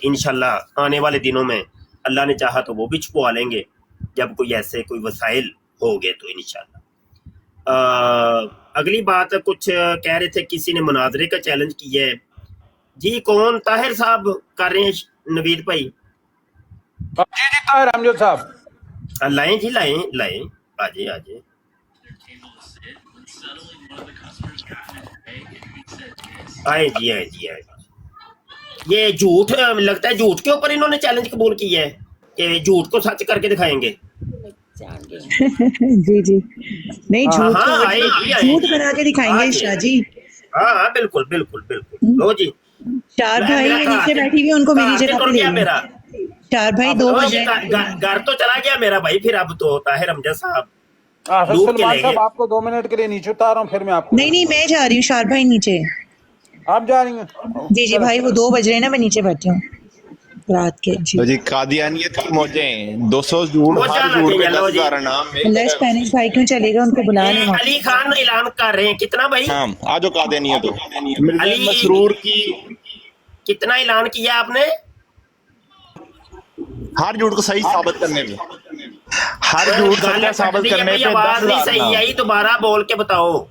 इंशाल्लाह आने वाले दिनों में अल्लाह ने चाहा तो वो भी छपवा लेंगे जब कोई ऐसे कोई वसाइल हो गए तो इंशाल्लाह। अगली बात, कुछ कह रहे थे किसी ने मुनाजरे का चैलेंज किया है जी, कौन? ताहिर साहब कर रहे हैं, नवीद भाई।
जी जी ताहिर अमजद साहब
लाएं जी, लाएं आजे आजे। आए जी आए जी आए। ये झूठ लगता है, झूठ के ऊपर इन्होंने चैलेंज कबूल किया है कि झूठ को सच करके दिखाएंगे।
जी जी, नहीं
हाँ
झूठ
हाँ,
को
आए जी आए
झूठ
जी,
बना के दिखाएंगे शाह जी।
हाँ हाँ बिल्कुल बिल्कुल बिल्कुल। लो जी,
चार भाई
मेरा
ये
कार
नीचे
के
बैठी हुई, उनको मेरी
कार के
जगह
तुर
पे ले
गया
लो।
मेरा।
चार भाई
अब
2
ओ
बज
ये
रहे हैं।
घर तो चला गया मेरा भाई, फिर अब तो ताहिर अमजद साहब
फिर
लूट के
सलमान
ले
साहब
गए।
आपको 2 मिनट के लिए नीचे उतार रहा हूँ, फिर मैं आपको
नहीं नहीं, मैं जा रही हूँ शार भाई नीचे।
आप जा रही हैं?
जी जी भाई, वो 2 बज रहे हैं ना, मैं नीचे बैठी हूँ रात के। जी
तो जी कादियानियत की मौजें 200 झूठ,
मौजा
हर
लगे
झूठ पे
लो जी।
10,000 इनाम
अल्लाह स्पेनिश भाई क्यों चलेगा, उनको बुला
ये
लें वहाँ।
अली खान ऐलान कर रहे हैं कितना भाई?
हाँ आज कादियानियत हो मिर्जा
अली
मसरूर की
कितना ऐलान किया आपने?
हर झूठ को सही साबित करने पे, हर झूठ सच्चा साबित करने पे
आवाज नहीं
10,000
सही
इनाम।
आई, दोबारा बोल के बताओ।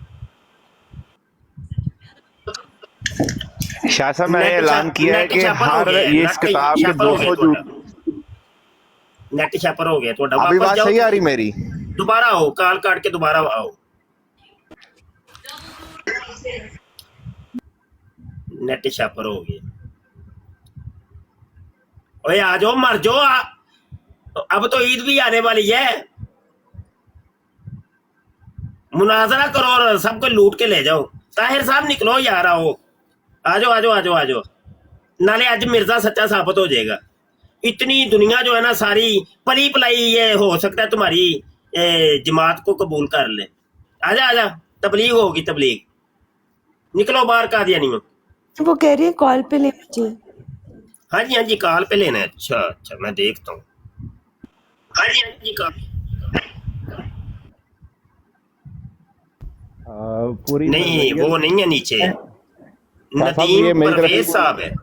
शाह साहब मैंने ऐलान किया है कि हर ये इस किताब के 200 झूठ।
नेट छापर हो गया थोड़ा,
अभी
वापस
बात
जाओ,
सही आ रही मेरी?
दोबारा आओ, कॉल काट के दोबारा आओ। नेट छापर हो गया। ओए आ जाओ, मर जाओ अब तो ईद भी आने वाली है, मुनाजरा करो और सबको लूट के ले जाओ। ताहिर साहब निकलो यार, आओ आ जाओ आ जाओ आ जाओ आ जाओ, नाले आज मिर्जा सच्चा साबित हो जाएगा। इतनी दुनिया जो है ना सारी पली पलाई, ये हो सकता है तुम्हारी जमात को कबूल कर ले। आजा तबलीग होगी, तबलीग। निकलो बाहर कादियानी में।
वो कह रही है कॉल पे ले मुझे।
हाँ जी कॉल पे लेना है। अच्छा मैं देखता हूँ। हाँ जी कॉल
पूरी
नहीं, वो नहीं है नीचे,
ये
नदीम परवेज साहब है।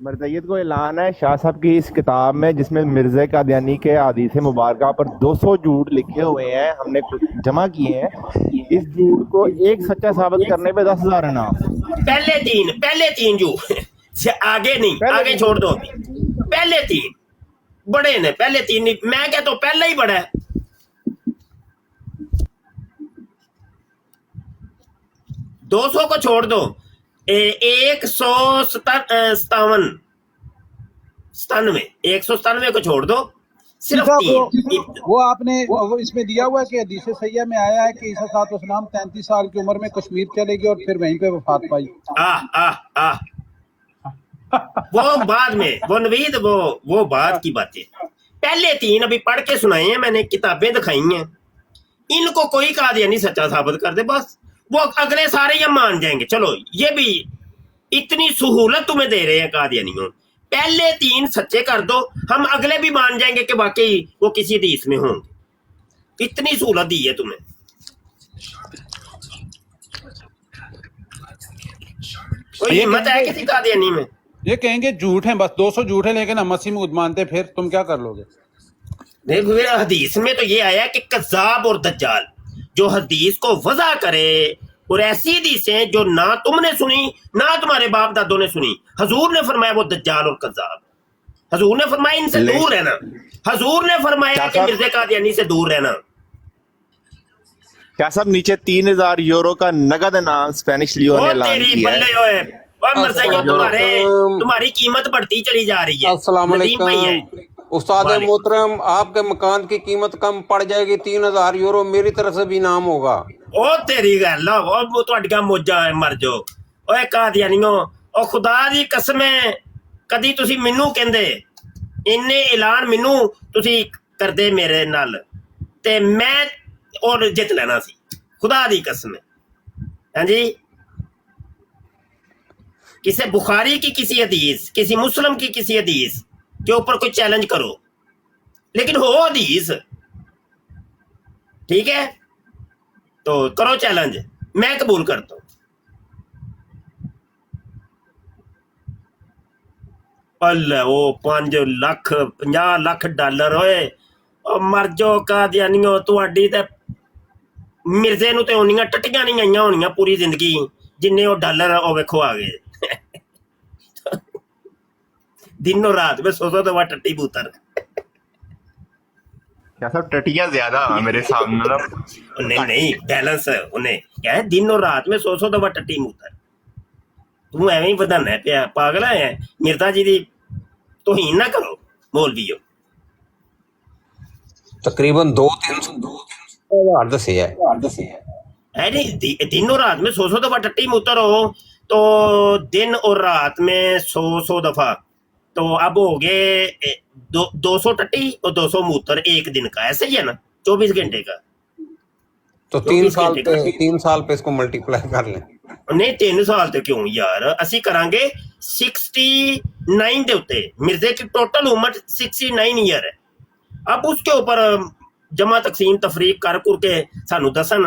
मरज़ियत को ऐलान है शाह साहब की इस किताब में, जिसमें मिर्ज़ा कादियानी के हदीस मुबारका पर 200 झूठ लिखे हुए हैं, हमने जमा किए हैं। इस झूठ को एक सच्चा साबित करने पे 10,000 इनाम।
पहले तीन झूठ आगे नहीं, आगे छोड़ दो। पहले 3 बड़े ने, पहले 3 नहीं, मैं कहता हूँ पहले ही बड़ा है। दो 200 को छोड़ दो, 197 को छोड़ दो, सिर्फ 3।
वो आपने वो इसमें दिया हुआ है कि हदीस सैया में आया है कि ईसा सलाम 33 साल की उम्र में कश्मीर चले गए और फिर वहीं पे वफात पाई।
वो बाद में, वो नवीद, वो बाद की बातें। पहले 3 अभी पढ़ के सुनाए हैं मैंने, किताबें दिखाई हैं। इनको कोई कादियानी सच्चा साबित कर दे बस, वो अगले सारे ये मान जाएंगे। चलो ये भी इतनी सहूलत तुम्हें दे रहे हैं कादियानियों, पहले 3 सच्चे कर दो, हम अगले भी मान जाएंगे कि वाकई वो किसी हदीस में होंगे। इतनी सहूलत दी है तुम्हें। कोई हिम्मत है किसी कादियानी में?
ये कहेंगे झूठ है, बस 200 झूठ है, लेकिन हम मसीह में मानते, फिर तुम क्या कर लोगे?
देखो हदीस में तो ये आया कि कज़्ज़ाब और दज्जाल जो हदीस को वज़ा करे, और ऐसी हदीसें जो ना तुमने सुनी ना तुम्हारे बाप दादों ने सुनी, हजूर ने फरमाया वो दज्जाल और कज़्ज़ाब। हजूर ने फरमाया इनसे दूर रहना। हजूर ने फरमाया कि मिर्ज़ा कादियानी से दूर रहना।
क्या सब नीचे 3,000 यूरो का नगद इनाम स्पेनिश लियो ने ऐलान किया है।
तुम्हारी कीमत बढ़ती चली जा रही है।
अस्सलाम वालेकुम उस्ताद मोहतरम, आपके मकान की कीमत कम पड़ जाएगी, 3,000 यूरो मेरी तरफ से भी इनाम होगा।
ओ तेरी गल, वो तुहाडियां मौजां है, मर जाओ। ओए कादियानियो, ओ खुदा दी कसम है, कदी तुसी मैनू कहंदे, इन्ने ऐलान मैनू तुसी करदे मेरे नाल ते मैं और जित लेना सी, खुदा दी कसम है। हाँ जी, किसी बुखारी की किसी हदीस, किसी मुस्लिम की किसी हदीस के ऊपर कोई चैलेंज करो, लेकिन हो हदीस, ठीक है? तो करो चैलेंज, मैं कबूल करता हूं। ओ 5 लाख 50 लाख डॉलर होए, मर जाओ कादियानियो, तुहाडी ते मिर्जे नूं ते उन्नियां टट्टियां नहीं आईयां होनियां पूरी जिंदगी जिन्ने वो डॉलर ओ वेखो आ गए। दिन और रात में 100 दफा टट्टी बूतर।
क्या सब टटियां ज्यादा हैं मेरे सामने ना।
नहीं नहीं बैलेंस उन्हें क्या है, दिन और रात में 100 दफा टट्टी मूतर। तू एवं ही बधाना है पिया, पागल है मिर्जा जी दी तोहीन ना करो मौलवीओ।
तकरीबन 200-300 हज़ार दसे है।
दिन और रात में 100 दफा टट्टी मूतर हो तो दिन और रात में 100 दफा, तो अब हो गए 200 टट्टी और 200 मूतर एक दिन का, ऐसे ही है ना, 24 घंटे का।
तो 3 साल पे इसको मल्टीप्लाई कर लें।
नहीं 3 साल तो क्यों यार, असी करांगे 69 दे उत्ते। मिर्जे की टोटल उम्र 69 ईयर है। अब उसके ऊपर जमा तकसीम तफरीक कर के सानू दसन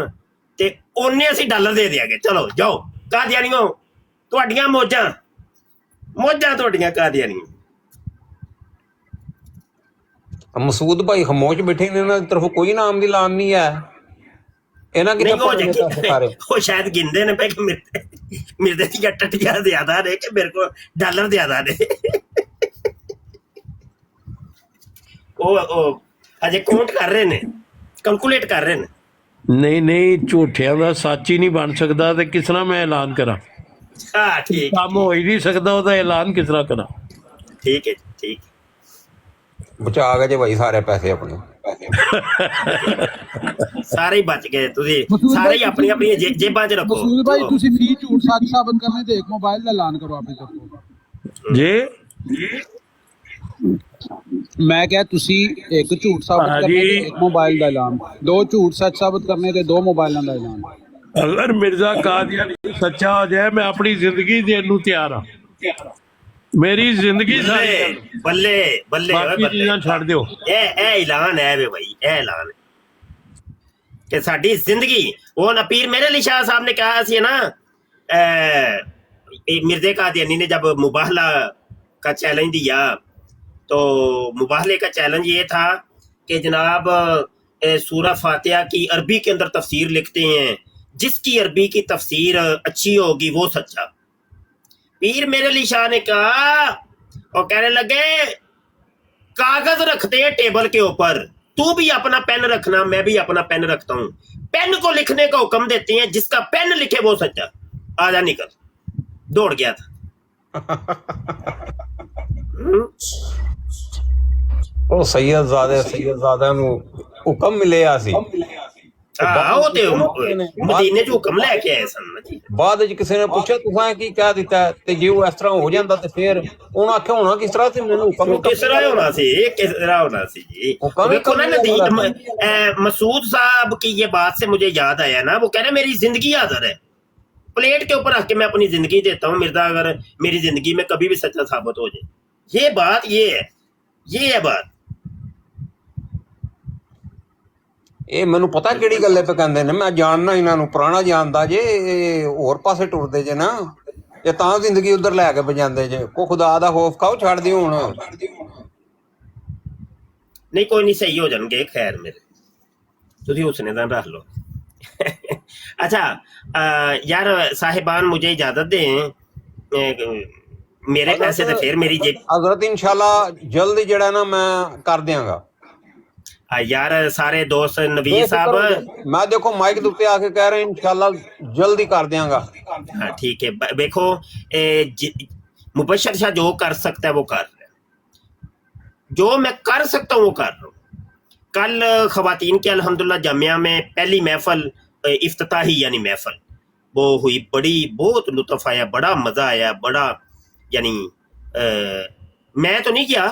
ते ओने असी डॉलर दे देंगे। चलो जाओ कादियानियों, तुहाडियां मौजां तुहाडियां कादियानियों।
मसूद भाई खामोश बैठे ने, इन्हां दी तरफ कोई नाम दी लान नहीं है। इन्हां
नहीं
किते सारे
वो शायद गिनदे ने पे कि मेरे दी टट्टियां ज्यादा ने कि मेरे को डॉलर ज्यादा ने। ओ अजे काउंट कर रहे ने, कैलकुलेट कर रहे ने।
नहीं झूठियां दा सच ही नहीं बन सकदा ते किस तरह मैं ऐलान करा।
हाँ ठीक
काम हो ही नहीं सकदा, ओदा ऐलान किस तरह करा।
ठीक है ठीक।
बचा गए जे भाई सारे पैसे अपने।
सारे ही बच गए, ਤੁਸੀਂ ਸਾਰੇ ਹੀ ਆਪਣੀ ਆਪਣੀ ਜੇਬਾਂ 'ਚ ਰੱਖੋ।
ਮਸੂਦ ਭਾਈ ਤੁਸੀਂ ਕੀ ਝੂਠ ਸੱਚ ਸਾਬਤ ਕਰਨੇ ਤੇ ਇੱਕ ਮੋਬਾਈਲ ਦਾ ਐਲਾਨ ਕਰੋ ਆਪਣੀ ਤਰਫੋਂ।
ਜੀ
मैं क्या ਤੁਸੀਂ ਇੱਕ ਝੂਠ ਸਾਬਤ ਕਰਨੇ ਤੇ ਇੱਕ ਮੋਬਾਈਲ ਦਾ ਐਲਾਨ, 2 ਝੂਠ ਸੱਚ ਸਾਬਤ ਕਰਨੇ ਤੇ 2 ਮੋਬਾਈਲਾਂ ਦਾ ਐਲਾਨ।
अगर मिर्जा कादियानी सच्चा हो जाए मैं अपनी जिंदगी देने को तैयार हाँ। मेरी जिंदगी सारी
बल्ले बल्ले
बाकी चीज़ां छड़ दिओ।
ए ऐलान है वे भाई, ए ऐलान कि साडी जिंदगी। वो ना पीर मेरे अली शाह साहब ने कहा सी ना, मिर्जे कादियानी ने जब मुबाहला का चैलेंज दिया तो मुबाहले का चैलेंज ये था कि जनाब सूरह फातिहा की अरबी के अंदर तफसीर लिखते हैं, जिसकी अरबी की तफसीर अच्छी होगी वो सच्चा। पीर मेरे अली शाह ने कहा और कहने लगे कागज रखते हैं टेबल के ऊपर, तू भी अपना पेन रखना, मैं भी अपना पेन रखता हूँ। पेन को लिखने का हुक्म देते हैं, जिसका पेन लिखे वो सच्चा। आजा निकल, दौड़ गया था।
ਉਹ ਸੈਯਦਜ਼ਾਦਾ ਨੂੰ ਹੁਕਮ ਮਿਲਿਆ ਸੀ।
ਉਹ ਤੇ ਮਦੀਨੇ ਚ ਹੁਕਮ ਲੈ ਕੇ ਆਏ ਸਨ ਜੀ।
ਬਾਅਦ ਵਿੱਚ ਕਿਸੇ ਨੇ ਪੁੱਛਿਆ ਤੁਸੀਂ ਕੀ ਕਹਿ ਦਿੱਤਾ, ਤੇ ਜੇ ਉਹ ਇਸ ਤਰ੍ਹਾਂ ਹੋ ਜਾਂਦਾ ਤੇ ਫਿਰ ਉਹਨਾਂ ਆਖਿਆ ਹੋਣਾ ਕਿਸ ਤਰ੍ਹਾਂ ਸੀ, ਮੈਨੂੰ ਹੁਕਮ
ਕਿਸ ਤਰ੍ਹਾਂ ਹੋਣਾ ਸੀ जी। देखो ना मसूद साहब की ये बात से मुझे याद आया ना, वो कह रहे मेरी जिंदगी हाजिर है, प्लेट के ऊपर रख के मैं अपनी जिंदगी देता हूँ मिर्जा, अगर मेरी जिंदगी में कभी भी सच्चा साबित हो जाए। ये बात ये है बात।
ਇਹ ਮੈਨੂੰ ਪਤਾ ਕਿਹੜੀ ਗੱਲੇ ਤੇ ਕਹਿੰਦੇ ਨੇ, ਮੈਂ ਜਾਣਨਾ ਇਹਨਾਂ ਨੂੰ, ਪੁਰਾਣਾ ਜਾਣਦਾ ਜੇ, ਹੋਰ ਪਾਸੇ ਟੁਰਦੇ ਜੇ ਨਾ, ਇਹ ਤਾਂ ਜ਼ਿੰਦਗੀ ਉਧਰ ਲੈ ਕੇ ਵਜਾਂਦੇ ਜੇ। ਕੋ ਖੁਦਾ ਦਾ ਖੌਫ ਖਾਓ, ਛੱਡ ਦਿਓ ਹੁਣ।
नहीं कोई नहीं, सही हो जाएंगे। खैर मेरे तुझे उसने दिन रख लो। अच्छा यार साहिबान मुझे इजाजत दें, मेरे पैसे तो फिर मेरी जेब।
हजरत इंशाल्लाह जल्द जड़ा ना मैं कर दियांगा।
यार सारे दोस्त नवीर साहब,
मैं देखो माइक दुपे आके कह रहे हैं इंशाल्लाह जल्द ही कर दियांगा।
हाँ ठीक है। देखो मुबशर शाह जो कर सकता है वो कर रहा है, जो मैं कर सकता हूँ वो कर रहा हूँ। कल खवातीन की अल्हम्दुलिल्लाह जामिया में पहली महफल इफ्तिताही यानी महफल वो हुई, बड़ी बहुत लुत्फ आया, बड़ा मज़ा आया, बड़ा यानी मैं तो नहीं गया,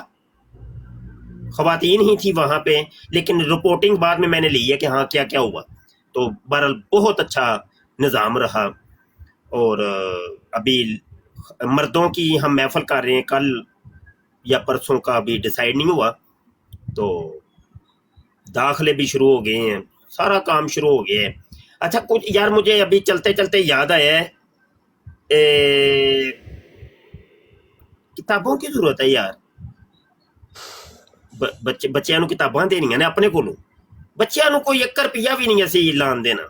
खवातीन ही थी वहाँ पे, लेकिन रिपोर्टिंग बाद में मैंने ली है कि हाँ क्या क्या हुआ। तो बहरहाल बहुत अच्छा निज़ाम रहा। और अभी मर्दों की हम महफल कर रहे हैं, कल या परसों का अभी डिसाइड नहीं हुआ। तो दाखिले भी शुरू हो गए हैं, सारा काम शुरू हो गया है। अच्छा कुछ यार मुझे अभी चलते चलते याद आया है, किताबों की जरूरत है यार। ਬੱਚਿਆਂ ਨੂੰ ਕਿਤਾਬਾਂ ਦੇਣੀਆਂ ਨੇ ਆਪਣੇ ਕੋਲੋਂ, ਬੱਚਿਆਂ ਨੂੰ कोई 1 रुपया भी नहीं ऐसे लान देना।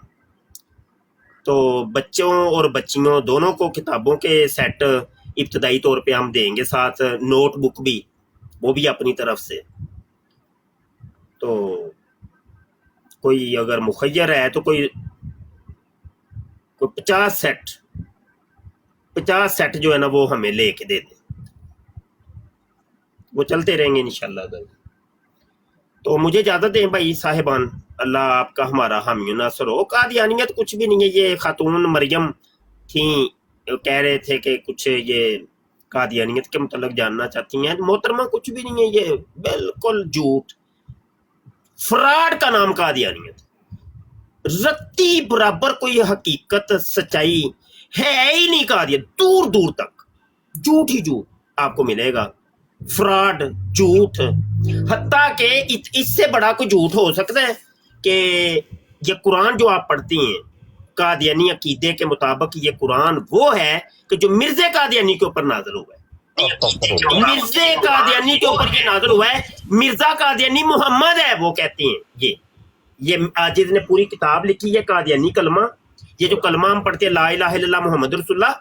तो बच्चों और बच्चियों दोनों को किताबों के सेट इब्तदाई तौर पे हम देंगे, साथ नोट बुक भी, वो भी अपनी तरफ से। तो कोई अगर मुखय्यर है तो कोई 50 सेट जो है ना वो हमें लेके दे दें, वो चलते रहेंगे इंशाल्लाह। तो मुझे इजाजत दें भाई साहिबान, अल्लाह आपका हमारा हामी नासर हो। कादियानियत कुछ भी नहीं है, ये खातून मरियम थी, कह रहे थे कि कुछ ये कादियानियत के मतलब जानना चाहती हैं। मोहतरमा कुछ भी नहीं है, ये बिल्कुल झूठ, फ्रॉड का नाम कादियानियत, रत्ती बराबर कोई हकीकत सच्चाई है ही नहीं। कादियान दूर दूर तक झूठ ही झूठ आपको मिलेगा, फ्रॉड, झूठ। हत्ता के इससे बड़ा कोई झूठ हो सकता है कि ये कुरान जो आप पढ़ती हैं कादियानी अकीदे के मुताबिक, ये कुरान वो है कि जो मिर्ज़े कादियानी के ऊपर नाज़िल हुआ है। मिर्ज़े कादियानी के ऊपर ये नाज़िल हुआ है, मिर्ज़ा कादियानी मोहम्मद है, वो कहती हैं। ये आजिज़ ने पूरी किताब लिखी है कादियानी कलमा। ये जो कलमा हम पढ़ते हैं ला इलाहा इल्लल्लाह मुहम्मद रसूलुल्लाह,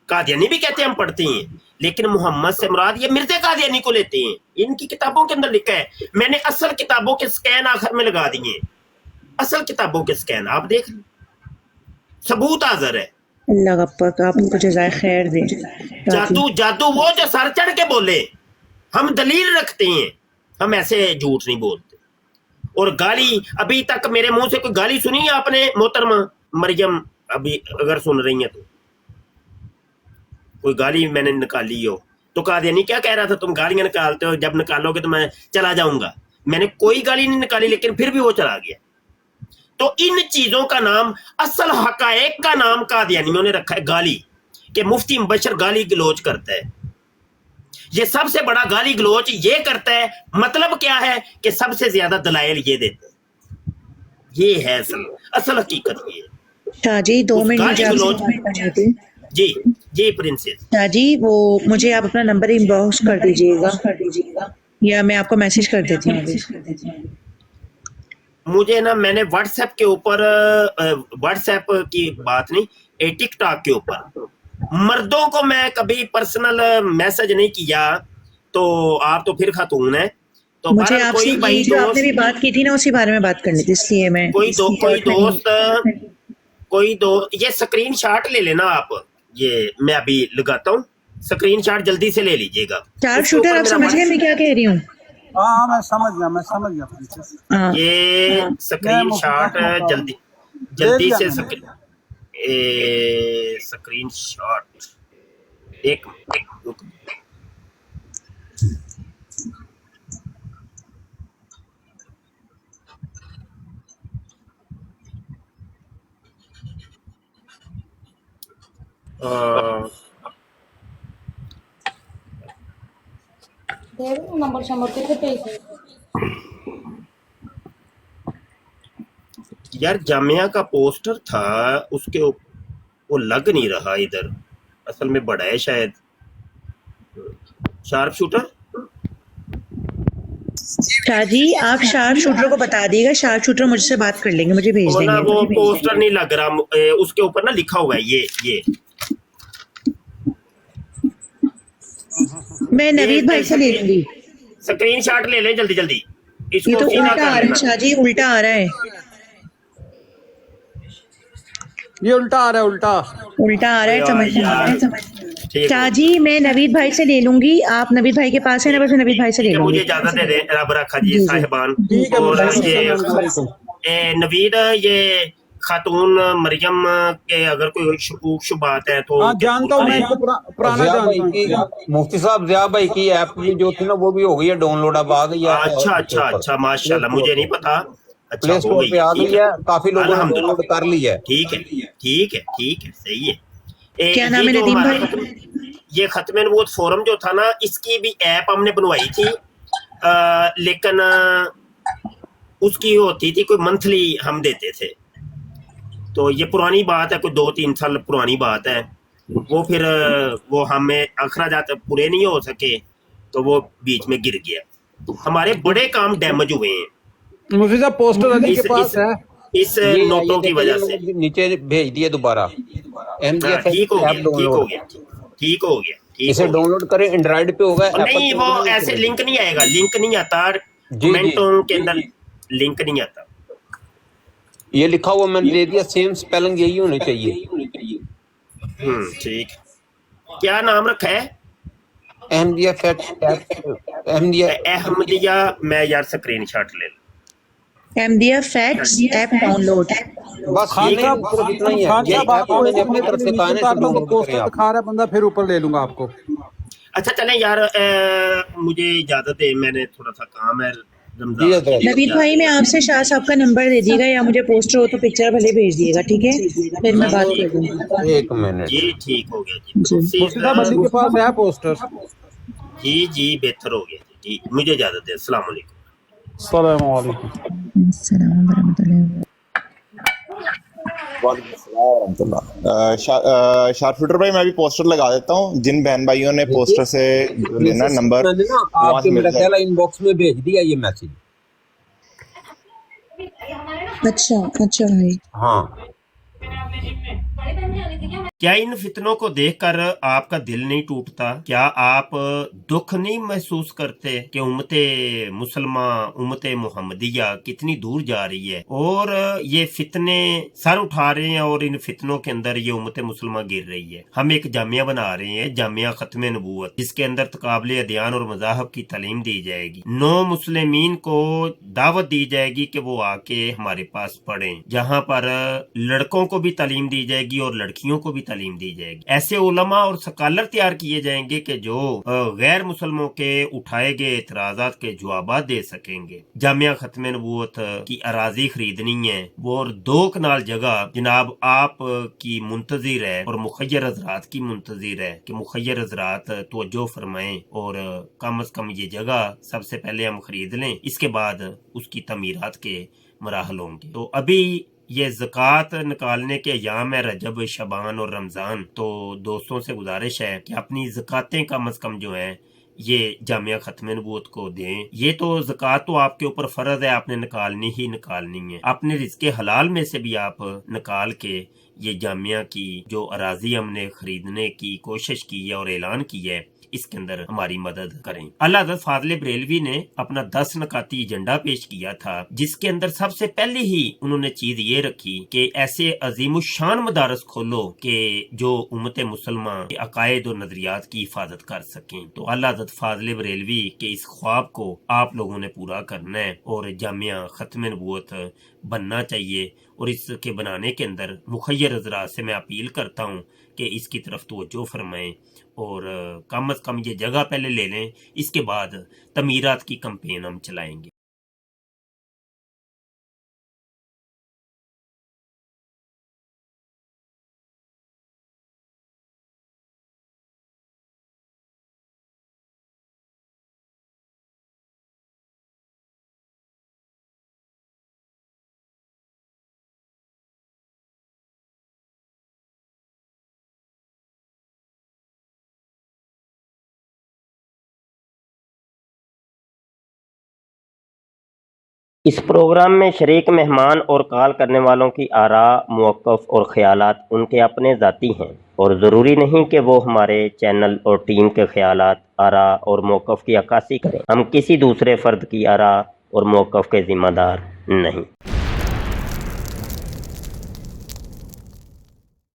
कादियानी भी कहते हैं, हम पढ़ते हैं, लेकिन मोहम्मद से मुराद ये मिर्ज़े कादियानी को लेते हैं। इनकी किताबों के अंदर लिखा है, मैंने असल किताबों के स्कैन आखिर में लगा दिए, असल किताबों के स्कैन आप देख लें, सबूत हाजिर है।
अल्लाह पाक आपको जज़ाए खैर दे।
जादू वो जो सर चढ़ के बोले, हम दलील रखते हैं, हम ऐसे झूठ नहीं बोलते। और गाली, अभी तक मेरे मुंह से कोई गाली सुनी है आपने मोहतरमा मरियम? अभी अगर सुन रही हैं तो कोई गाली मैंने निकाली हो तो कादियानी क्या कह रहा था, तुम गालियां निकालते हो, जब निकालोगे तो मैं चला जाऊंगा। मैंने कोई गाली नहीं निकाली, लेकिन फिर भी वो चला गया। तो इन चीजों का नाम, असल हकायक का नाम कादियानियों ने रखा है गाली, कि मुफ्ती मुबशर गाली गलोच करता है। ये सबसे बड़ा गाली गलोच ये करता है, मतलब क्या है कि सबसे ज्यादा दलाइल ये देते हैं। ये है असल हकीकत। ये
शाहजी 2 मिनट मुझे आपसे बात करनी थी।
जी प्रिंसेस।
शाहजी वो मुझे आप अपना नंबर इनबॉक्स कर दीजिएगा या मैं आपको मैसेज कर देती हूँ।
मुझे ना, मैंने व्हाट्सएप के ऊपर, व्हाट्सएप की बात नहीं, टिकटॉक के ऊपर मर्दों को मैं कभी पर्सनल मैसेज नहीं किया, तो आप तो फिर खातून है तो
मुझे आपसे भाई जो आपने भी बात की थी ना उसी बारे में बात करनी थी, इसलिए मैं
कोई दोस्त ये स्क्रीन शॉट ले लेना आप, ये मैं अभी लगाता हूँ, स्क्रीन शॉट जल्दी से ले लीजिएगा।
चार शूटर आप समझ गए मैं क्या कह रही हूँ?
हाँ मैं समझ गया
ये स्क्रीन शॉट जल्दी से स्क्रीन शॉट एक
नंबर
यार जामिया का पोस्टर था, उसके वो लग नहीं रहा इधर, असल में बड़ा है शायद। शार्प शूटर
शाहजी आप शार्प शूटर को बता दिएगा, शार्प शूटर मुझसे बात कर लेंगे, मुझे भेज देंगे।
वो पोस्टर नहीं लग रहा, उसके ऊपर ना लिखा हुआ है ये
मैं नवीद भाई से ले लूंगी।
स्क्रीन शॉट ले लें जल्दी।
ये तो उल्टा आ रहा है शाहजी, उल्टा आ रहा है,
ये उल्टा आ रहा है, समझ
शाहजी मैं नवीद भाई से ले लूंगी, आप नवीद भाई के पास है ना, बस नवीद भाई से ले लूंगी।
मुझे इजाजत दे दें, रब रखा जी साहिबान। नवीद, ये खातून मरियम के अगर कोई शुबात है तो
जानता हूँ मैं, पुराना जानता हूँ।
मुफ्ती साहब ज़िया भाई की ऐप जो थी ना वो भी हो गई है डाउनलोड, अब आ गई है।
अच्छा माशाल्लाह, मुझे नहीं पता।
प्ले स्टोर पे आ गई है, काफी लोगों ने डाउनलोड कर ली है।
ठीक है सही है।
क्या नाम है नदीम भाई?
ये खत्म नबूवत फोरम जो था ना, इसकी भी ऐप हमने बनवाई थी, लेकिन उसकी होती थी कोई मंथली हम देते थे, तो ये पुरानी बात है, कोई 2-3 साल पुरानी बात है। वो फिर वो हमें अखराजात पूरे नहीं हो सके तो वो बीच में गिर गया। हमारे बड़े काम डैमेज हुए हैं।
मुझे साहब पोस्टर अली के पास है,
इस नोटों की वजह से
नीचे भेज दिए दोबारा।
ठीक हो गया।
इसे डाउनलोड करें, एंड्रॉइड पे होगा,
नहीं
एप्पल
वो ऐसे लिंक नहीं आएगा, लिंक नहीं आता,
जी
कमेंटों के अंदर लिंक नहीं आता।
ये लिखा हुआ मैंने दे दिया, सेम स्पेलिंग यही होनी चाहिए।
ठीक। क्या नाम रखा है?
अहमदिया फैक्ट,
अहमदिया। मैं यार स्क्रीनशॉट ले लूं।
Ahmadiyya facts app download.
बस
खान साहब,
इतना ही है,
खान
ये
साहब
ऐप
आपको
मैंने अपनी तरफ से कहा है, इसे डाउनलोड करें
पोस्टर
आप।
दिखा रहा है बंदा, फिर ऊपर ले लूंगा आपको।
अच्छा चलें यार, मुझे इजाजत है, मैंने थोड़ा सा काम है।
नवीद भाई, मैं आपसे शाह साहब का नंबर दे दीजिएगा, या मुझे पोस्टर हो तो पिक्चर भले भेज दिएगा, ठीक है? फिर मैं बात कर दूंगी।
एक मिनट
जी, ठीक हो गया जी।
मुर्शिदाबादी के पास है पोस्टर।
जी जी, बेहतर हो गया जी। मुझे इजाजत है। अस्सलाम वालेकुम।
शार्पशूटर भाई, मैं भी पोस्टर लगा देता हूँ। जिन बहन भाइयों ने पोस्टर से लेना नंबर,
आपके मेरा ख्याल इनबॉक्स में भेज दिया ये मैसेज।
अच्छा भाई।
हाँ,
क्या इन फितनों को देखकर आपका दिल नहीं टूटता? क्या आप दुख नहीं महसूस करते कि उम्मते मुसलमान, उम्मते मुहम्मदिया कितनी दूर जा रही है और ये फितने सर उठा रहे हैं और इन फितनों के अंदर ये उम्मते मुसलमान गिर रही है। हम एक जामिया बना रहे हैं, जामिया खत्म नबूवत, जिसके अंदर तकाबले अदयान और मज़ाहब की तालीम दी जाएगी। नो मुस्लिमीन को दावत दी जाएगी कि वो आके हमारे पास पढ़ें, जहाँ पर लड़कों को भी तालीम दी जाएगी और लड़कियों को भी तालीम दी जाएगी। ऐसे उलमा और स्कॉलर तैयार किए जाएंगे कि जो गैर मुसलमों के उठाए गए एतराज़ात के जवाब दे सकेंगे। जामिया खत्म नबूवत की अराजी खरीदनी है, वो 2 कनाल जगह जनाब आप की मुंतजिर है और मुखय्यर हजरात की मुंतजिर है कि मुखय्यर हजरात तवज्जो फरमाएं और कम से कम ये जगह सबसे पहले हम खरीद लें, इसके बाद उसकी तमीरात के मराहल होंगे। तो अभी ये ज़कात निकालने के अयाम है, रजब, शबान और रमज़ान। तो दोस्तों से गुजारिश है कि अपनी ज़कातें कम से कम जो हैं ये जामिया खत्म नबूवत को दें। ये तो ज़कात तो आपके ऊपर फ़र्ज़ है, आपने निकालनी ही निकालनी है। अपने रिज़्क़े हलाल में से भी आप निकाल के ये जामिया की जो अराजी हमने खरीदने की कोशिश की है और ऐलान किया है, इसके अंदर हमारी मदद करें। अल्लाह हज़रत फाज़िल बरेलवी ने अपना 10 नकाती एजेंडा पेश किया था, जिसके अंदर सबसे पहले ही उन्होंने चीज ये रखी कि ऐसे अजीमुशान मदारस खोलो कि जो उम्मत मुसलमान के अकायद और नजरियात की हिफाजत कर सकें। तो अल्लाह हज़रत फाज़िल बरेलवी के इस ख्वाब को आप लोगों ने पूरा करना है और जामिया खत्म नबूवत बनना चाहिए। और इसके बनाने के अंदर मुखय्यर हज़रात से मैं अपील करता हूँ कि इसकी तरफ तवज्जो फरमाएं और कम से कम ये जगह पहले ले लें, इसके बाद तमीरात की कैंपेन हम चलाएंगे।
इस प्रोग्राम में शरीक मेहमान और कॉल करने वालों की आरा, मौक़िफ़ और ख़यालात उनके अपने ज़ाती हैं और ज़रूरी नहीं कि वो हमारे चैनल और टीम के ख़यालात, आरा और मौक़िफ़ की अक्कासी करें। हम किसी दूसरे फ़र्द की आरा और मौक़िफ़ के ज़िम्मेदार नहीं।